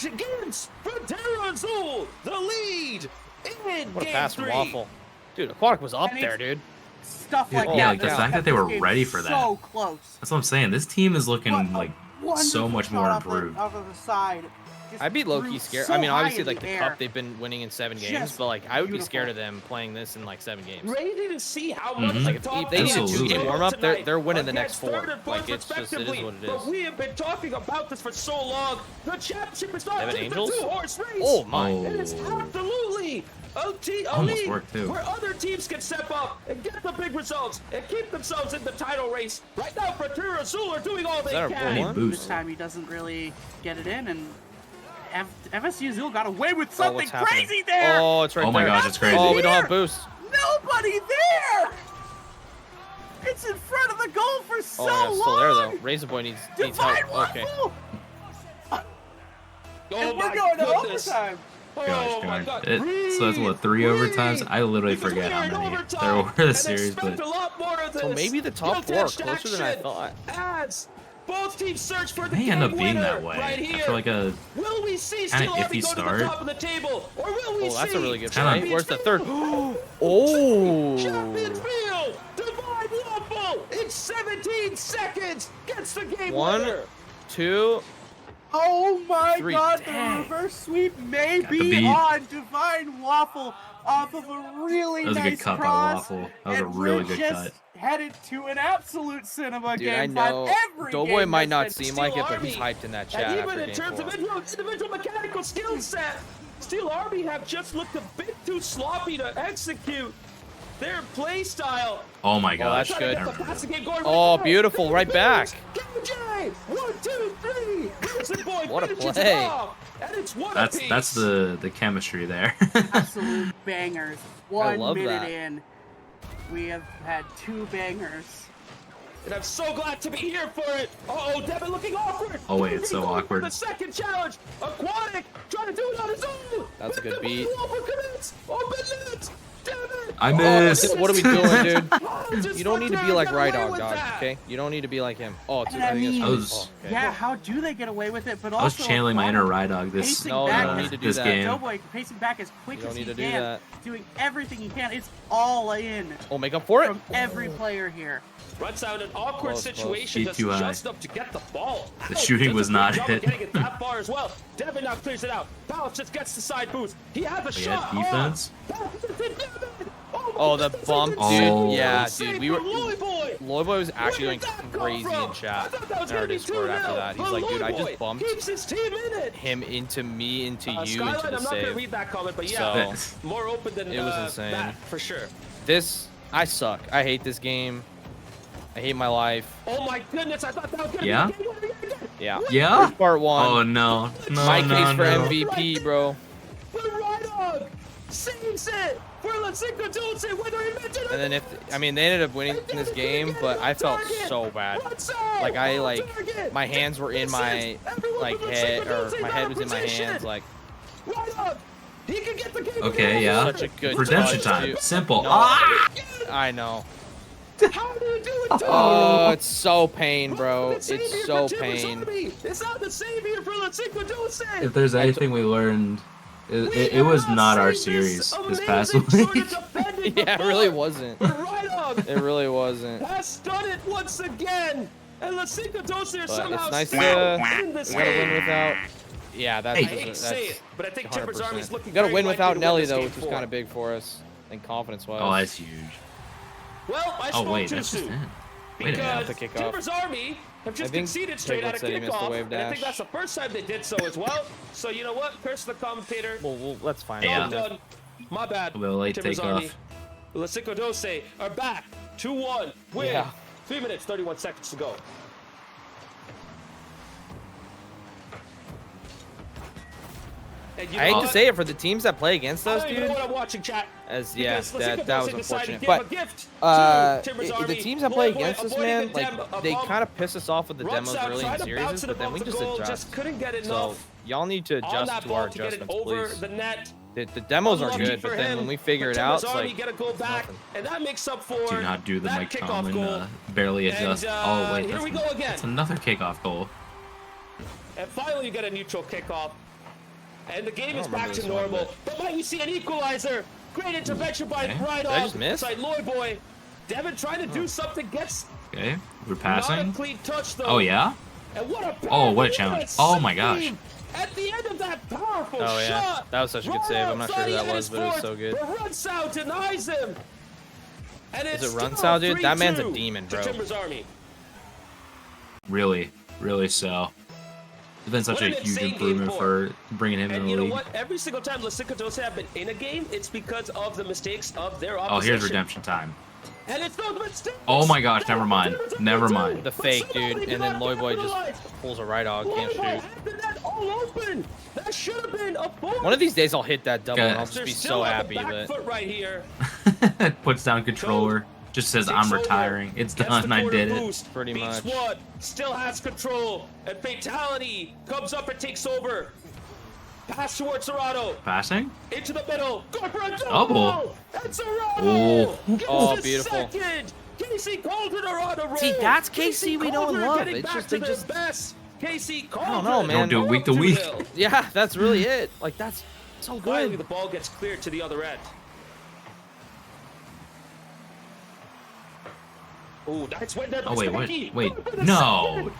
Against Frontera Azul, the lead in what a pass from Waffle. Dude, Aquatic was up there, dude. Stuff like that. Yeah, like the fact that they were ready for that. So close. That's what I'm saying. This team is looking like so much more improved. Off of the side. I'd be low-key scared. I mean, obviously, like, the Cup, they've been winning in 7 games, but, like, I would be scared of them playing this in, like, 7 games. Ready to see how much like, if they need a 2-game warm-up, they're winning the next 4. Like, it's just, it is what it is. But we have been talking about this for so long. The championship is not just a 2-horse race. Oh, my. It is absolutely almost worked, too. Where other teams can step up and get the big results and keep themselves in the title race. Right now, Frontera Azul are doing all they can. This time he doesn't really get it in, and FSU Azul got away with something crazy there. Oh, it's right there. Oh my gosh, it's crazy. Oh, we don't have boost. Nobody there. It's in front of the goal for so long. It's still there though. Razor Boy needs help. Okay. And we're going to overtime. Gosh darn. So that's what, 3 overtimes? I literally forget how many there were this series, but so maybe the top 4 are closer than I thought. Both teams search for the May end up game being winner that way. right here. After like a Will we see kinda Steel Army iffy go start. to the top of the table, or will we see? That's a really good Kinda- play. Where's the third? Champions Oh. Field, Divine Waffle in 17 seconds gets the game 1, winner. 2. Oh my 3. god, Dang. the reverse sweep may Got the be beat. on Divine Waffle off of a really That was a nice good cut by cross. Waffle. That was a and really we're good just cut. headed to an absolute cinema Dude, I game know. 5. Every Doughboy game might has not been seem Steel like it, but Army. he's hyped in that chat And after even in game terms 4. of individual mechanical skill set, Steel Army have just looked a bit too sloppy to execute their play style. Oh my god. that's Trying to good. get the passing game going Oh, now. beautiful, right back. KJ, 1, 2, 3. Wilson boy What a finishes play. it off, and it's one That's apiece. the chemistry there. absolute bangers. 1 love minute that. in, we have had 2 bangers. And I'm so glad to be here for it. Uh-oh, Debit looking awkward. Oh, wait, it's so Going for awkward. The second challenge. Aquatic trying to do it on his own. That's a good beat. Open net. Debit. I missed. What are we doing, dude? Oh, just You don't need to Frontier be like got away Rydog, with dog, that. okay? You don't need to be like him. Oh, dude, And I I think mean- that's I was- okay. Yeah, how do they get away with it? But I was also channeling my inner Aquatic Rydog this pacing No, you back don't as- need to do this that. game. Doughboy pacing back as quick You don't as he need to do can, that. doing everything he can. It's all in Oh, make up for it. from every player here. Runs out an awkward Close, situation, Feet just too high. just enough to get the ball. The out. shooting Does a was good not job of hit. Getting it that far as well. Devin now clears it out. Palace just gets the side boost. He has a He shot. had defense. Oh, the bump, dude. Oh. Yeah, dude. We were. Loy boy. Lloyd Boy was actually Where going did that come crazy from? in chat. I thought that was In our gonna be Discord 2-0. after that. He's like, dude, I Loy boy just bumped keeps his team in it. him into me, into you, Skyline, into the I'm not gonna save. read that comment, but yeah, So, more open than it was insane. that for sure. this, I suck. I hate this game. I hate my life. Oh my goodness, I thought that was gonna Yeah? be the game winner again. Yeah. Yeah? Here's part 1. Oh no. No, My no, case for no. MVP, bro. The Rydog saves it for Lacinco Dulce, whether he meant it or And then I mean, they ended up winning this game, but I felt so bad. Like my hands were in my head, or my head was in my hands. Like, Rydog, he can get the game. Okay, yeah. Such a good Redemption touch, time. dude. Simple. No. Ah! I know. How do you do it, dude? Oh, it's so pain, bro. The It's savior so for Timbers pain. Army. It's not the savior for Lacinco Dulce. If there's anything we learned, it was not our series this past week. Yeah, it really wasn't. Rydog It really wasn't. has done it once again. And Lacinco Dulce are But somehow it's nice still to in this we gotta win game. without. Yeah, that's. Hey. I hate to say that's it, but I think Timbers 100%. Army's looking We gotta very win likely without to Nelly this though, game which was four. kind of big for us, and confidence-wise. Oh, that's huge. Well, I Oh spoke wait, too that's just soon. it. Wait a minute. The Because kickoff. Timbers Army have just I think conceded straight out Piglet of said he missed the kickoff, wave and I think dash. that's the first time they did so as well. So you know what? Curse the commentator. Well, let's find Yeah. Well out. done. My bad. Well, late Timbers takeoff. Army. Lacinco Dulce are back. 2-1. Win. Yeah. 3 minutes, 31 seconds to go. And you I know hate what? to say it for the teams that play against I us, don't even know dude. what I'm watching, chat. As yeah, Because that Lacinco was Dulce decided to unfortunate. give But a gift to Timbers the Army. teams that play Boy, against us, avoiding man, the like dem- they above- kind of piss us off with the runs demos out, early in tried to series, bounce it but then above we the just goal, adjust. just couldn't get So enough y'all need to on adjust that to ball our to get it adjustments, over please. the net. The demos are Unlucky good, for but then him, when we figure but it out, Timbers it's Army like get a goal back, nothing. and that makes up for Do not do the that Mike kickoff Tomlin goal. barely And, adjust. Oh wait, here we go again. that's another kickoff goal. And finally, you get a neutral kickoff, and the game is don't back remember to this one, normal. But might we see an equalizer? Great intervention by Okay. Rydog. Did I just miss? Inside Loy Boy. Devin trying to do something, gets Okay, we're not a passing. clean touch though. Oh yeah. And what a Oh, what a pass. challenge. What a Oh my gosh. save. At the end of that powerful Oh yeah, shot. that was such a good right save. I'm not sure outside who that the was, but it was so good. But Runsau denies him. And Is it's it Runsau, dude? That man's a 3-2 demon, to bro. Timbers Army. Really so. It's been such What a an huge insane game improvement four. for bringing him in And the you know league. what? Every single time Lacinco Dulce have been in a game, it's because of the mistakes of their opposition. Oh, here's redemption time. And it's no mistakes. Oh my gosh, never mind. Never mind. The fake, dude, and then Loy Boy just pulls a right dog, can't shoot. All open. That should have been a four. One of these days I'll hit that double, and I'll Guys. just They're be still so on happy. the back But foot right here. Puts down controller. Just says Takes I'm over, retiring. It's gets done. the I corner did it. boost, Pretty beats much. one, still has control, and fatality comes up and takes over. Pass towards Serrano, Passing? into the middle, go for a Double. double, and Serrano Oh. gets Oh, the beautiful. second Casey Cauldron are on a roll. See, that's KC we know and love. It's just they just best. Casey Cauldron. I don't know, man. Don't do it week to week. Yeah, that's really it. Like that's so Finally, good. the ball gets cleared to the other end. Oh, nice win there by Spanky. Wait. No.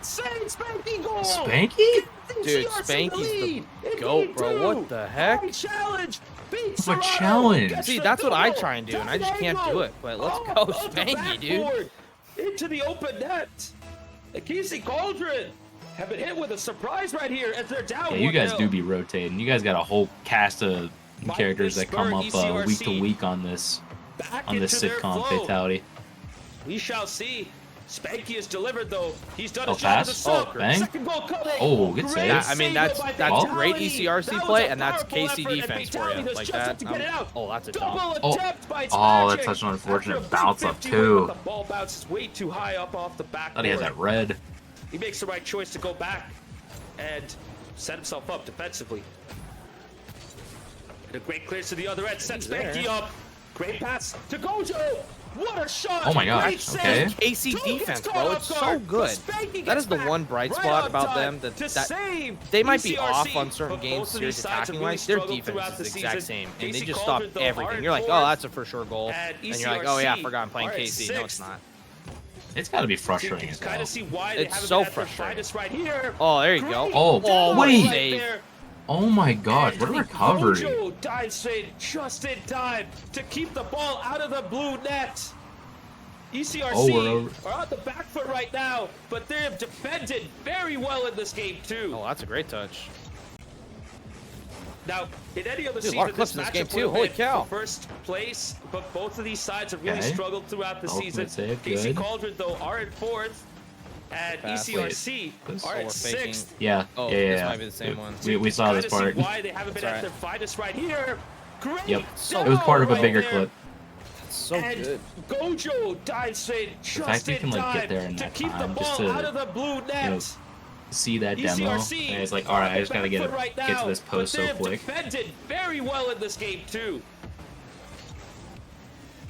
Spanky goal. Spanky? Dude, Spanky's the GOAT, bro. What the heck? Challenge. What challenge? See, that's what I try and do, and I just can't do it. But let's go, Spanky, dude. Into the open net. The Casey Cauldron have been hit with a surprise right here as they're down. Yeah, you guys 1-0. do be rotating. You guys got a whole cast of characters that come up week to week on this sitcom fatality. We shall see. Spanky has delivered though. He's done Oh, his job as a pass? sub. Bang. Second goal coming. Oh, good save. Yeah, I mean that's Well, great ECRC That was play, a and that's powerful KC effort, and defense for Fatality you. does Like just have that. to get it out. Oh, that's a Double dump. attempt by Oh, Magic. that's such an unfortunate After a bounce up 50 too. The ball bounces way too high up off the back. Thought he had that red. He makes the right choice to go back and set himself up defensively. And a great clearance to the other end. Sets Spanky up. Great pass to Gojo. What a shot! Oh my gosh, Great save. okay. KC Two defense, gets bro. caught It's off so guard, good. but Spanky That gets is the back one bright right spot on about time them. to save They might be ECRC, off on certain but games, both of these serious sides have attacking really wise. Their struggled defense throughout is the the exact season. same, and they Casey just stop Cauldron, though, are everything. in You're like, fourth, oh, that's a for sure goal, and and you're like, oh yeah, I ECRC forgot I'm playing are at KC. No, it's sixth. not. It's got to be You frustrating can as kind well. of see why they It's haven't so been at their frustrating. finest right here. Oh, there you go. Great Oh, down wait. right Save. there. Oh my gosh, what a recovery. Gojo dives straight just in time to keep the ball out of the blue net. ECRC are on the back foot right now, but they have defended very well in this game too. Oh, that's a great touch. Now, in any other Dude, a lot season, of clips this in this matchup game, would too. have Holy been cow. for first place, but both of these sides have really Okay. struggled throughout the Ultimate season. save, Casey good. Cauldron, though, are in fourth, and Pass. ECRC Wait, are we're at faking. sixth. Yeah, Oh, yeah, this yeah. might be the same one. We saw this Kinda part. See why they haven't been That's at their finest right here. Great. Yep. So It was part of a right bigger there. clip. So And good. Gojo dives straight just fact you in can, like, time get there in to that keep the time just ball to, out of the blue net. know, See that demo, ECRC and it's like, all right, I just gotta get back foot right get to now, this post but they so have quick. defended very well in this game too.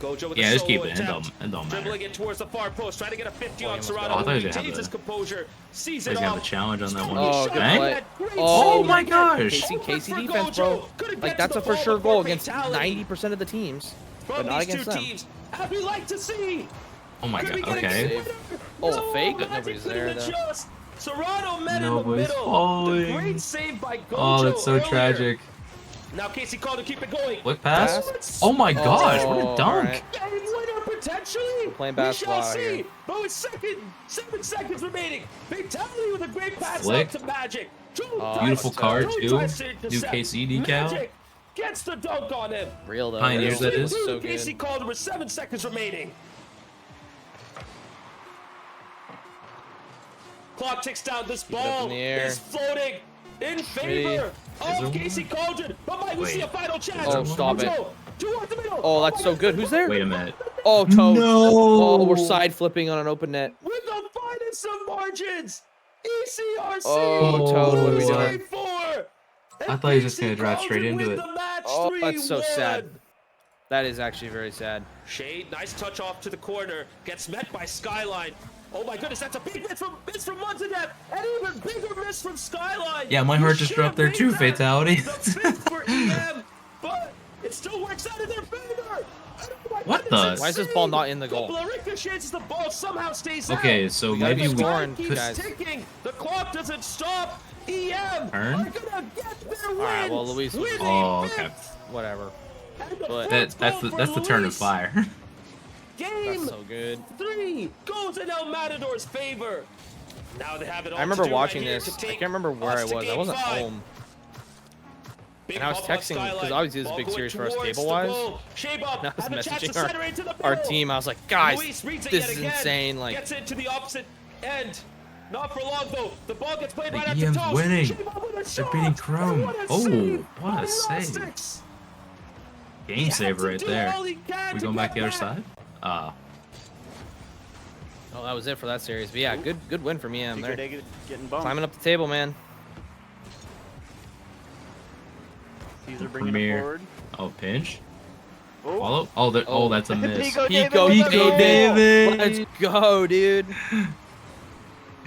Gojo with Yeah, a just solo keep it. It attempt. don't matter. Dribbling it towards the far post, trying to get a 50 on almost Serrano. got it. I thought he was gonna Retains have his the- composure, sees He's it gonna have off. a challenge on that one. Oh, good Bang. play. Great Oh save my right there. gosh. KC Open for defense, bro. Gojo. Couldn't Like get that's to a the for ball sure before goal against fatality. 90% of the teams, but From not these two against them. teams, as we like to see. Oh my Could god. we get a Okay. game winner? Oh, No, fake? Magic Nobody's couldn't there, though. adjust. Serrano met Nobody's in the middle. falling. The great save by Gojo Oh, that's so earlier. tragic. Now Casey called to keep it going. Flick pass. Pass. Oh my gosh, what Oh, a dunk! alright. Game winner potentially. Playing We basketball shall out see. here. But with 7 seconds remaining, Fatality with a great pass Flick. out to Magic. Beautiful card Two too. tries to New intercept. KC decal. Magic gets the dunk on him. Real though. Pioneers, real. that is. So Casey good. called with 7 seconds remaining. Clock ticks down. This Keep it up ball in the air. is floating in favor there of Casey Cauldron. But might we see a final chance? Oh, stop it. Gojo, towards the middle. Oh, that's so good. Who's there? Wait a minute. Oh, Toad. No. Oh, we're side flipping on an open net. With the finest of margins, ECRC. Oh, Toad, what are we doing? 3-4. I thought he was just gonna drive straight into it. Oh, that's so sad. That is actually very sad. Shade, nice touch off to the corner. Gets met by Skyline. Oh my goodness, that's a big miss from Munzadev. And even bigger miss from Skyline. Yeah, my You heart just should dropped have there made too. that Fatality. The fifth for EM, but it still works out in their favor. Oh my What goodness, the- Why is this insane. ball not in the goal? Couple of ricochets, the ball somehow stays out. Okay, so gotta maybe be we scoring, could. guys. Ticking. The clock doesn't stop. EM Turn? are gonna get their win. right, well, Luis was- with a Oh, okay. fifth. Whatever. And the But- fourth That's goal the for turn of Luis. fire. Game That's so good. 3 goes in El Matador's favor. Now they have it all I remember to do watching right here this. to I take can't remember where us I to was. I game wasn't 5. home. Big And I was bump on texting, 'cause Skyline. obviously this is a Ball big going series for us towards the table-wise. goal. Shape up, And I was have a chance to messaging center into the our middle. team. I was like, guys, Luis reads it this yet is again. insane. Like, Gets it to the opposite end. Not for long though. The ball gets played right EM's after toss. winning. Shape up with a They're shot. beating Chrome. What a Oh, save what a by save. Rostics. He Game had saver to right do there. all he can We to going back get the other side? oh, that was it for that series. But yeah, good win from EM. They're Getting bumped. climbing up the table, man. Caesar bringing it Premier. forward. Oh, pinch. Follow? Oh, that's a miss. Pico David. Let's go, dude.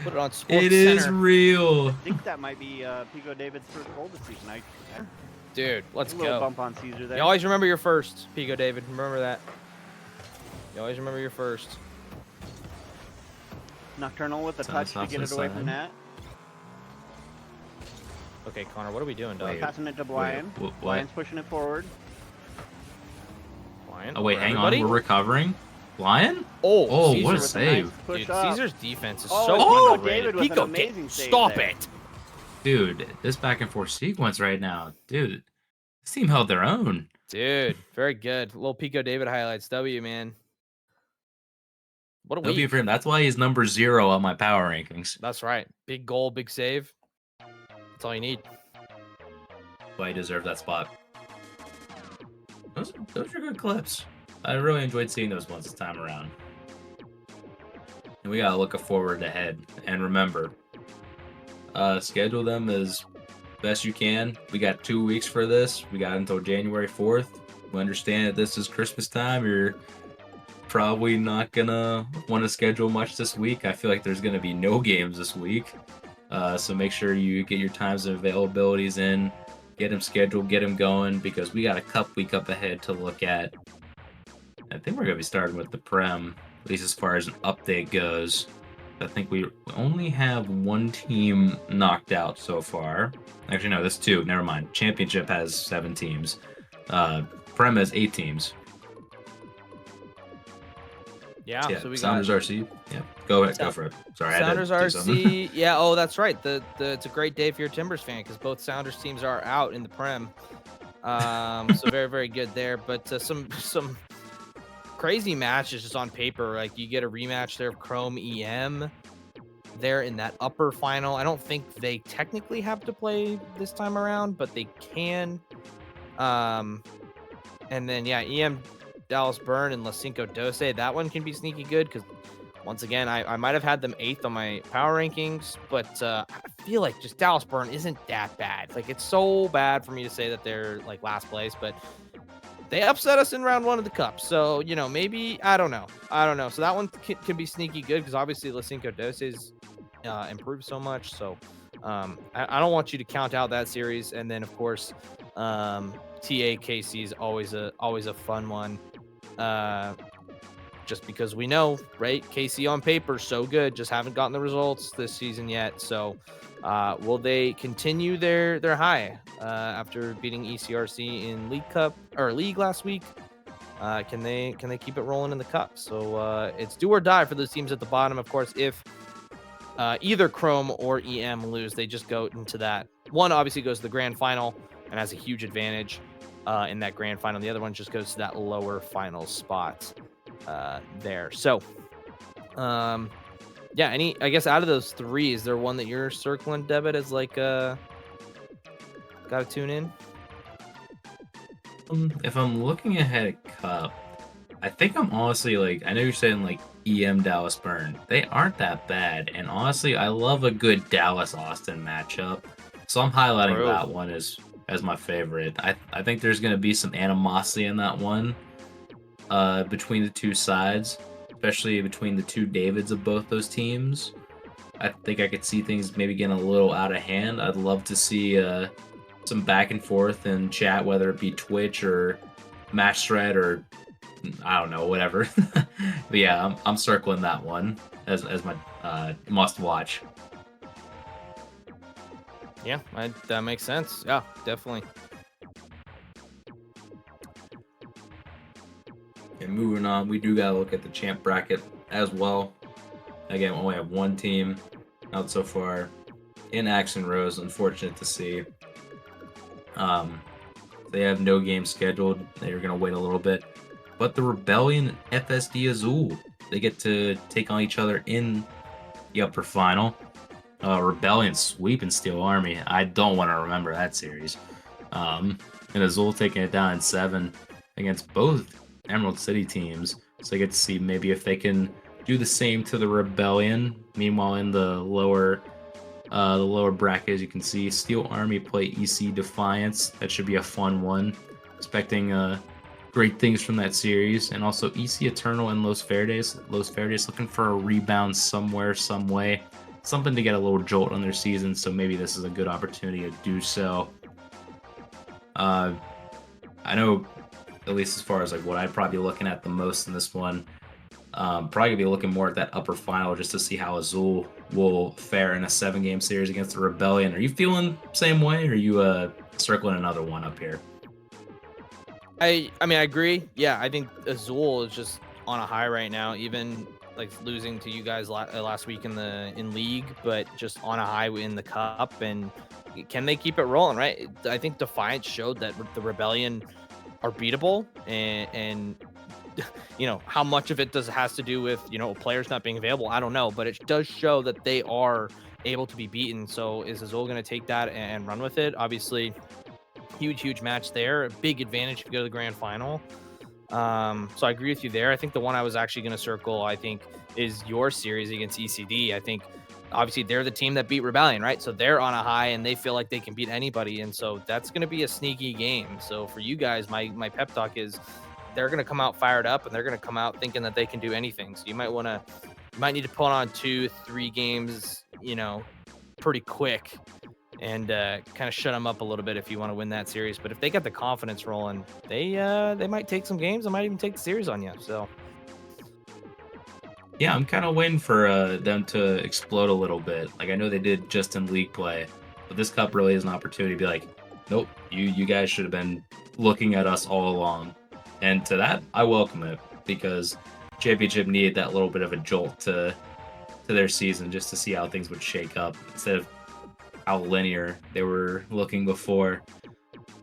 Put it on Sports It Center. is real. I think that might be Pico David's first goal this season. Dude, let's a little go. bump on Caesar there. You always remember your first, Pico David. Remember that. You always remember your first. Nocturnal with the touch to get it away from that. Okay, Connor, what are we doing, dog? Passing it to Blian. Blian's pushing it forward. Blian? Oh, wait, hang on. We're recovering. Blian? Oh, what a save. Nice dude, Caesar's defense is so Pico underrated. David with an amazing save stop there. it. Dude, this back and forth sequence right now. Dude, this team held their own. Dude, very good. Little Pico David highlights. W, man. What a week. W for him. That's why he's number 0 on my power rankings. That's right. Big goal, big save. That's all you need. Why he deserved that spot. Those are good clips. I really enjoyed seeing those ones this time around. And we gotta look forward ahead. And remember, schedule them as best you can. We got 2 weeks for this. We got until January 4th. We understand that this is Christmas time. You're probably not gonna want to schedule much this week. I feel like there's gonna be no games this week. So make sure you get your times and availabilities in. Get them scheduled, get them going, because we got a cup week up ahead to look at. I think we're going to be starting with the Prem, at least as far as an update goes. I think we only have one team knocked out so far. Actually, no, that's 2. Never mind. Championship has 7 teams. Prem has 8 teams. Yeah, so we Sounders got RC. Yeah, go ahead, go for it. Sorry, Sounders I had to do something. RC. Yeah, oh, that's right. It's a great day for your Timbers fan because both Sounders teams are out in the Prem. So very, very good there. But some crazy matches just on paper. Like you get a rematch there of Chrome EM. They're in that upper final. I don't think they technically have to play this time around, but they can. And then yeah, EM Dallas Burn and Cinco Dose. That one can be sneaky good because once again, I might have had them 8th on my power rankings, but I feel like just Dallas Burn isn't that bad. Like it's so bad for me to say that they're like last place, but they upset us in round 1 of the cup. So, you know, maybe, I don't know. So that one can be sneaky good because obviously Cinco Dose's improved so much. So I don't want you to count out that series. And then of course, TAKC is always a fun one. Just because we know, right? KC on paper so good, just haven't gotten the results this season yet. So, will they continue their high after beating ECRC in League Cup or League last week? Can they keep it rolling in the Cup? So it's do or die for those teams at the bottom. Of course, if either Chrome or EM lose, they just go into that. One obviously goes to the grand final and has a huge advantage in that grand final. The other one just goes to that lower final spot there. So, yeah, I guess out of those 3, is there one that you're circling, Debit, as like, gotta tune in? If I'm looking ahead at Cup, I think I'm honestly like, I know you're saying like EM Dallas Burn. They aren't that bad. And honestly, I love a good Dallas Austin matchup. So I'm highlighting that one as my favorite. I think there's going to be some animosity in that one between the 2 sides, especially between the 2 Davids of both those teams. I think I could see things maybe getting a little out of hand. I'd love to see some back and forth in chat, whether it be Twitch or Match Thread or I don't know, whatever. But yeah, I'm circling that one as my must watch. Yeah, that makes sense. Yeah, definitely. And moving on, we do gotta look at the champ bracket as well. Again, we only have one team out so far in Action Rose. Unfortunate to see. They have no game scheduled. They're gonna wait a little bit. But the Rebellion and FSD Azul, they get to take on each other in the upper final. Rebellion sweeping Steel Army. I don't want to remember that series. And Azul taking it down in 7 against both Emerald City teams. So they get to see maybe if they can do the same to the Rebellion. Meanwhile, in the lower bracket, as you can see, Steel Army play EC Defiance. That should be a fun one. Expecting great things from that series. And also EC Eternal and Los Verdes. Los Verdes looking for a rebound somewhere, some way. Something to get a little jolt on their season, so maybe this is a good opportunity to do so. I know, at least as far as like what I'd probably be looking at the most in this one, probably gonna be looking more at that upper final just to see how Azul will fare in a 7-game series against the Rebellion. Are you feeling the same way, or are you circling another one up here? I mean, I agree. Yeah, I think Azul is just on a high right now, even like losing to you guys last week in league, but just on a high in the cup. And can they keep it rolling? Right? I think Defiance showed that the Rebellion are beatable, and you know how much of it has to do with players not being available. I don't know, but it does show that they are able to be beaten. So is Azul going to take that and run with it? Obviously, huge match there. A big advantage if you go to the grand final. So I agree with you there. I think the one I was actually going to circle, I think, is your series against ECD. I think obviously they're the team that beat Rebellion, right? So they're on a high and they feel like they can beat anybody. And so that's going to be a sneaky game. So for you guys, my pep talk is they're going to come out fired up and they're going to come out thinking that they can do anything. So you might need to put on 2-3 games, pretty quick and kind of shut them up a little bit if you want to win that series. But if they got the confidence rolling, they might take some games. They might even take the series on you. So yeah, I'm kind of waiting for them to explode a little bit. Like I know they did just in league play, but this cup really is an opportunity to be like, nope, you guys should have been looking at us all along. And to that, I welcome it because Championship needed that little bit of a jolt to their season just to see how things would shake up instead of how linear they were looking before.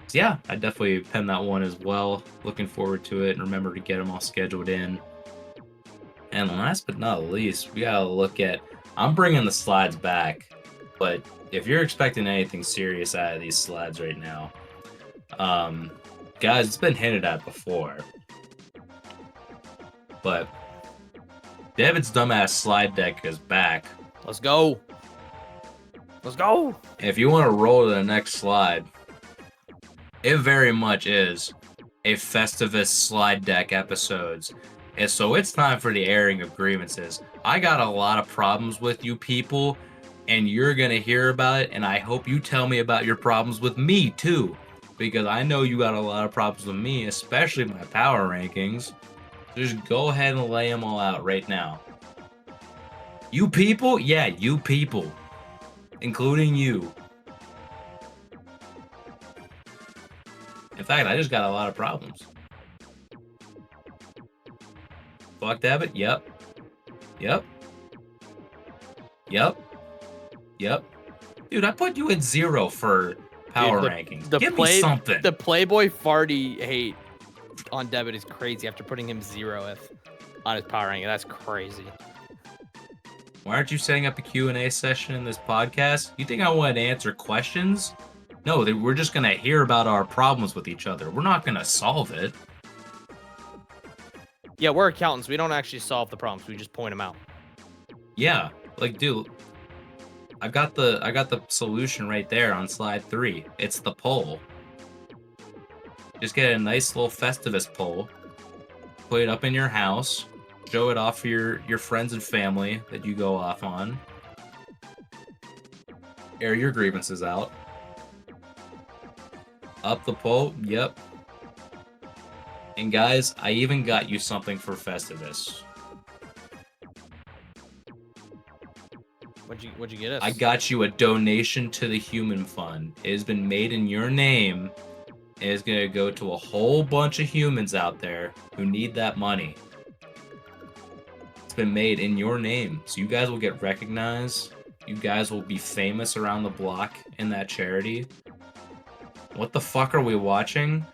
So yeah, I definitely pen that one as well. Looking forward to it, and remember to get them all scheduled in. And last but not least, we gotta look at. I'm bringing the slides back, but if you're expecting anything serious out of these slides right now, guys, it's been hinted at before, but Debit's dumbass slide deck is back. Let's go. Let's go. If you want to roll to the next slide, it very much is a Festivus slide deck episodes. And so it's time for the airing of grievances. I got a lot of problems with you people, and you're going to hear about it, and I hope you tell me about your problems with me too, because I know you got a lot of problems with me, especially my power rankings. Just go ahead and lay them all out right now. You people? Yeah, you people. Including you. In fact, I just got a lot of problems. Fuck Debit? Yep. Yep. Yep. Yep. Dude, I put you at 0 for power rankings. Give me something. The Playboy Farty hate on Debit is crazy after putting him 0th on his power ranking. That's crazy. Why aren't you setting up a Q&A session in this podcast? You think I wanted to answer questions? No, we're just going to hear about our problems with each other. We're not going to solve it. Yeah, we're accountants. We don't actually solve the problems. We just point them out. Yeah, like, dude, I got the solution right there on slide 3. It's the poll. Just get a nice little Festivus poll, put it up in your house, show it off for your friends and family that you go off on. Air your grievances out. Up the poll, yep. And guys, I even got you something for Festivus. What'd you get us? I got you a donation to the Human Fund. It has been made in your name. It is going to go to a whole bunch of humans out there who need that money. It's been made in your name, so you guys will get recognized. You guys will be famous around the block in that charity. What the fuck are we watching?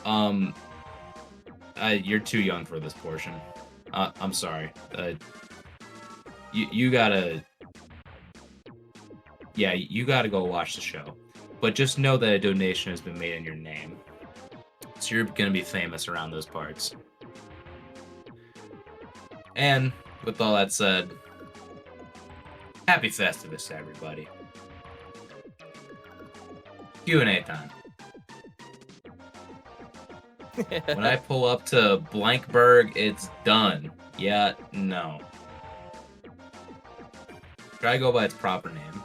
You're too young for this portion. I'm sorry. You gotta... Yeah, you gotta go watch the show. But just know that a donation has been made in your name. So you're gonna be famous around those parts. And with all that said, happy Festivus to everybody. Q&A time. When I pull up to Blankberg, it's done. Yeah, no. Try to go by its proper name.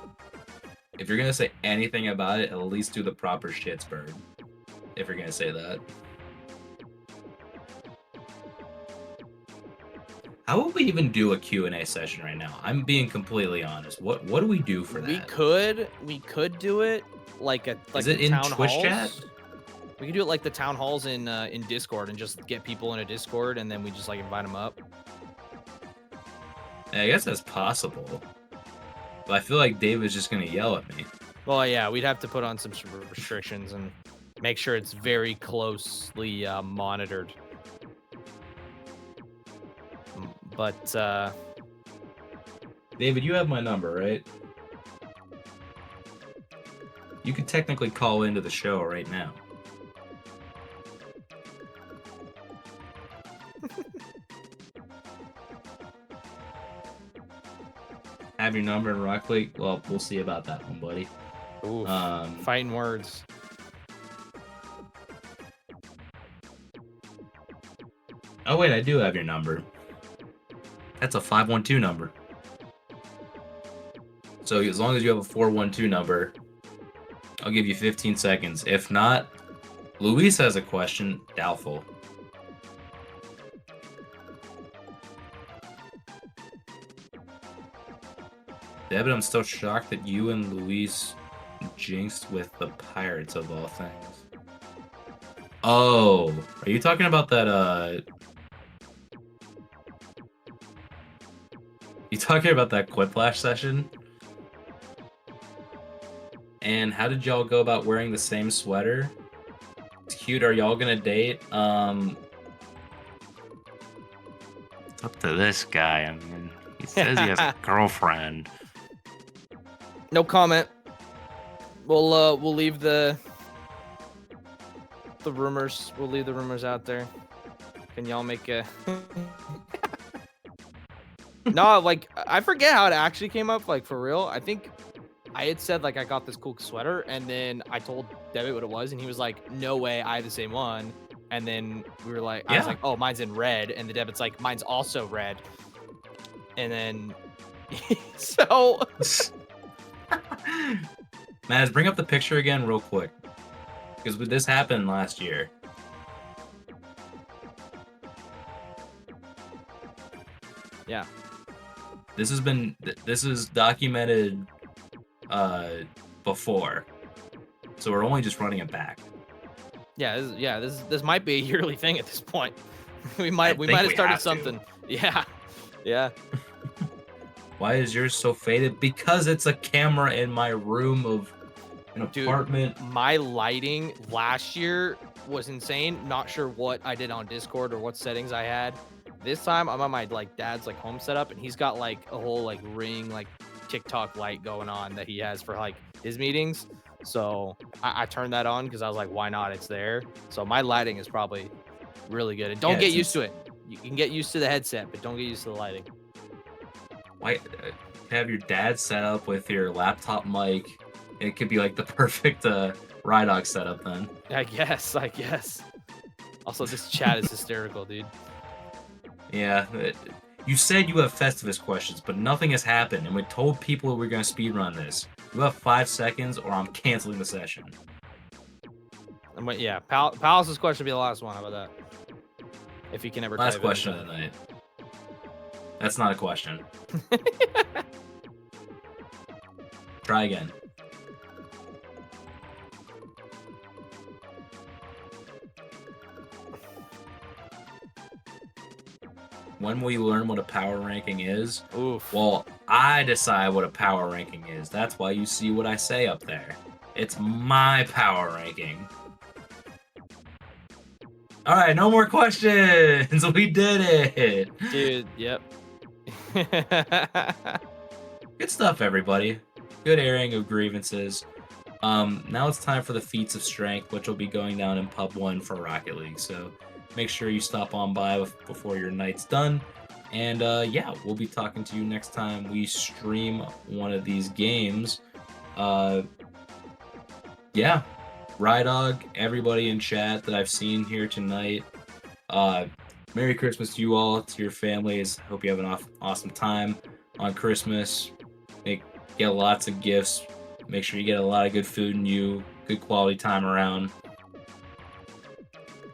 If you're gonna say anything about it, at least do the proper Schittsburg. If you're gonna say that. How would we even do a Q&A session right now? I'm being completely honest. What do we do for that? We could do it like Is it in Twitch chat? We could do it like the town halls in Discord and just get people in a Discord and then we just like invite them up. Yeah, I guess that's possible. But I feel like David's just gonna yell at me. Well, yeah, we'd have to put on some restrictions and make sure it's very closely monitored. But David, you have my number, right? You could technically call into the show right now. Have your number in Rock League? Well, we'll see about that one, buddy. Ooh, fighting words. Oh, wait, I do have your number. That's a 512 number. So as long as you have a 412 number, I'll give you 15 seconds. If not, Luis has a question. Doubtful. Debit, I'm still shocked that you and Luis jinxed with the Pirates of all things. Oh, are you talking about that, You talking about that Quiplash session? And how did y'all go about wearing the same sweater? It's cute. Are y'all gonna date? It's up to this guy. I mean, he says he has a girlfriend. No comment. We'll leave the rumors. We'll leave the rumors out there. Can y'all make a? No, like I forget how it actually came up. Like for real, I think I had said like I got this cool sweater, and then I told Debit what it was, and he was like, "No way, I have the same one." And then we were like, I was like, "Oh, mine's in red," and the Debit's like, "Mine's also red." And then so. Maz, bring up the picture again real quick, because this happened last year. Yeah. This is documented before, so we're only just running it back. Yeah, this might be a yearly thing at this point. we might have started something. Yeah. Why is yours so faded? Because it's a camera in my room of an apartment. My lighting last year was insane. Not sure what I did on Discord or what settings I had. This time I'm on my dad's home setup, and he's got a whole ring TikTok light going on that he has for his meetings. So I turned that on because I was like, why not? It's there. So my lighting is probably really good. And don't get used to it. You can get used to the headset, but don't get used to the lighting. Why have your dad set up with your laptop mic? It could be the perfect Rydog setup then. I guess. Also, this chat is hysterical, dude. Yeah. You said you have Festivus questions, but nothing has happened, and we told people we're going to speedrun this. You have 5 seconds, or I'm canceling the session. Yeah, Palace's question will be the last one. How about that? If you can ever last question of the night. That's not a question. Try again. When will you learn what a power ranking is? Oof. Well, I decide what a power ranking is. That's why you see what I say up there. It's my power ranking. All right, no more questions. We did it. Dude, yep. Good stuff, everybody. Good airing of grievances. Now it's time for the feats of strength, which will be going down in Pub 1 for Rocket League. So make sure you stop on by before your night's done. And yeah, we'll be talking to you next time we stream one of these games. Yeah, Rydog, everybody in chat that I've seen here tonight. Merry Christmas to you all, to your families. Hope you have an awesome time on Christmas. Get lots of gifts. Make sure you get a lot of good food and good quality time around.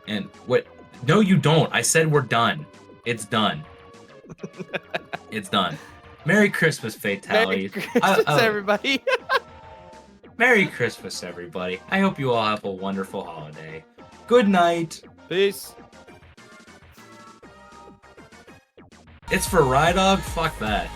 And what? No, you don't. I said we're done. It's done. It's done. Merry Christmas, Fatality. Merry Christmas, everybody. Merry Christmas, everybody. I hope you all have a wonderful holiday. Good night. Peace. It's for Rydog? Fuck that.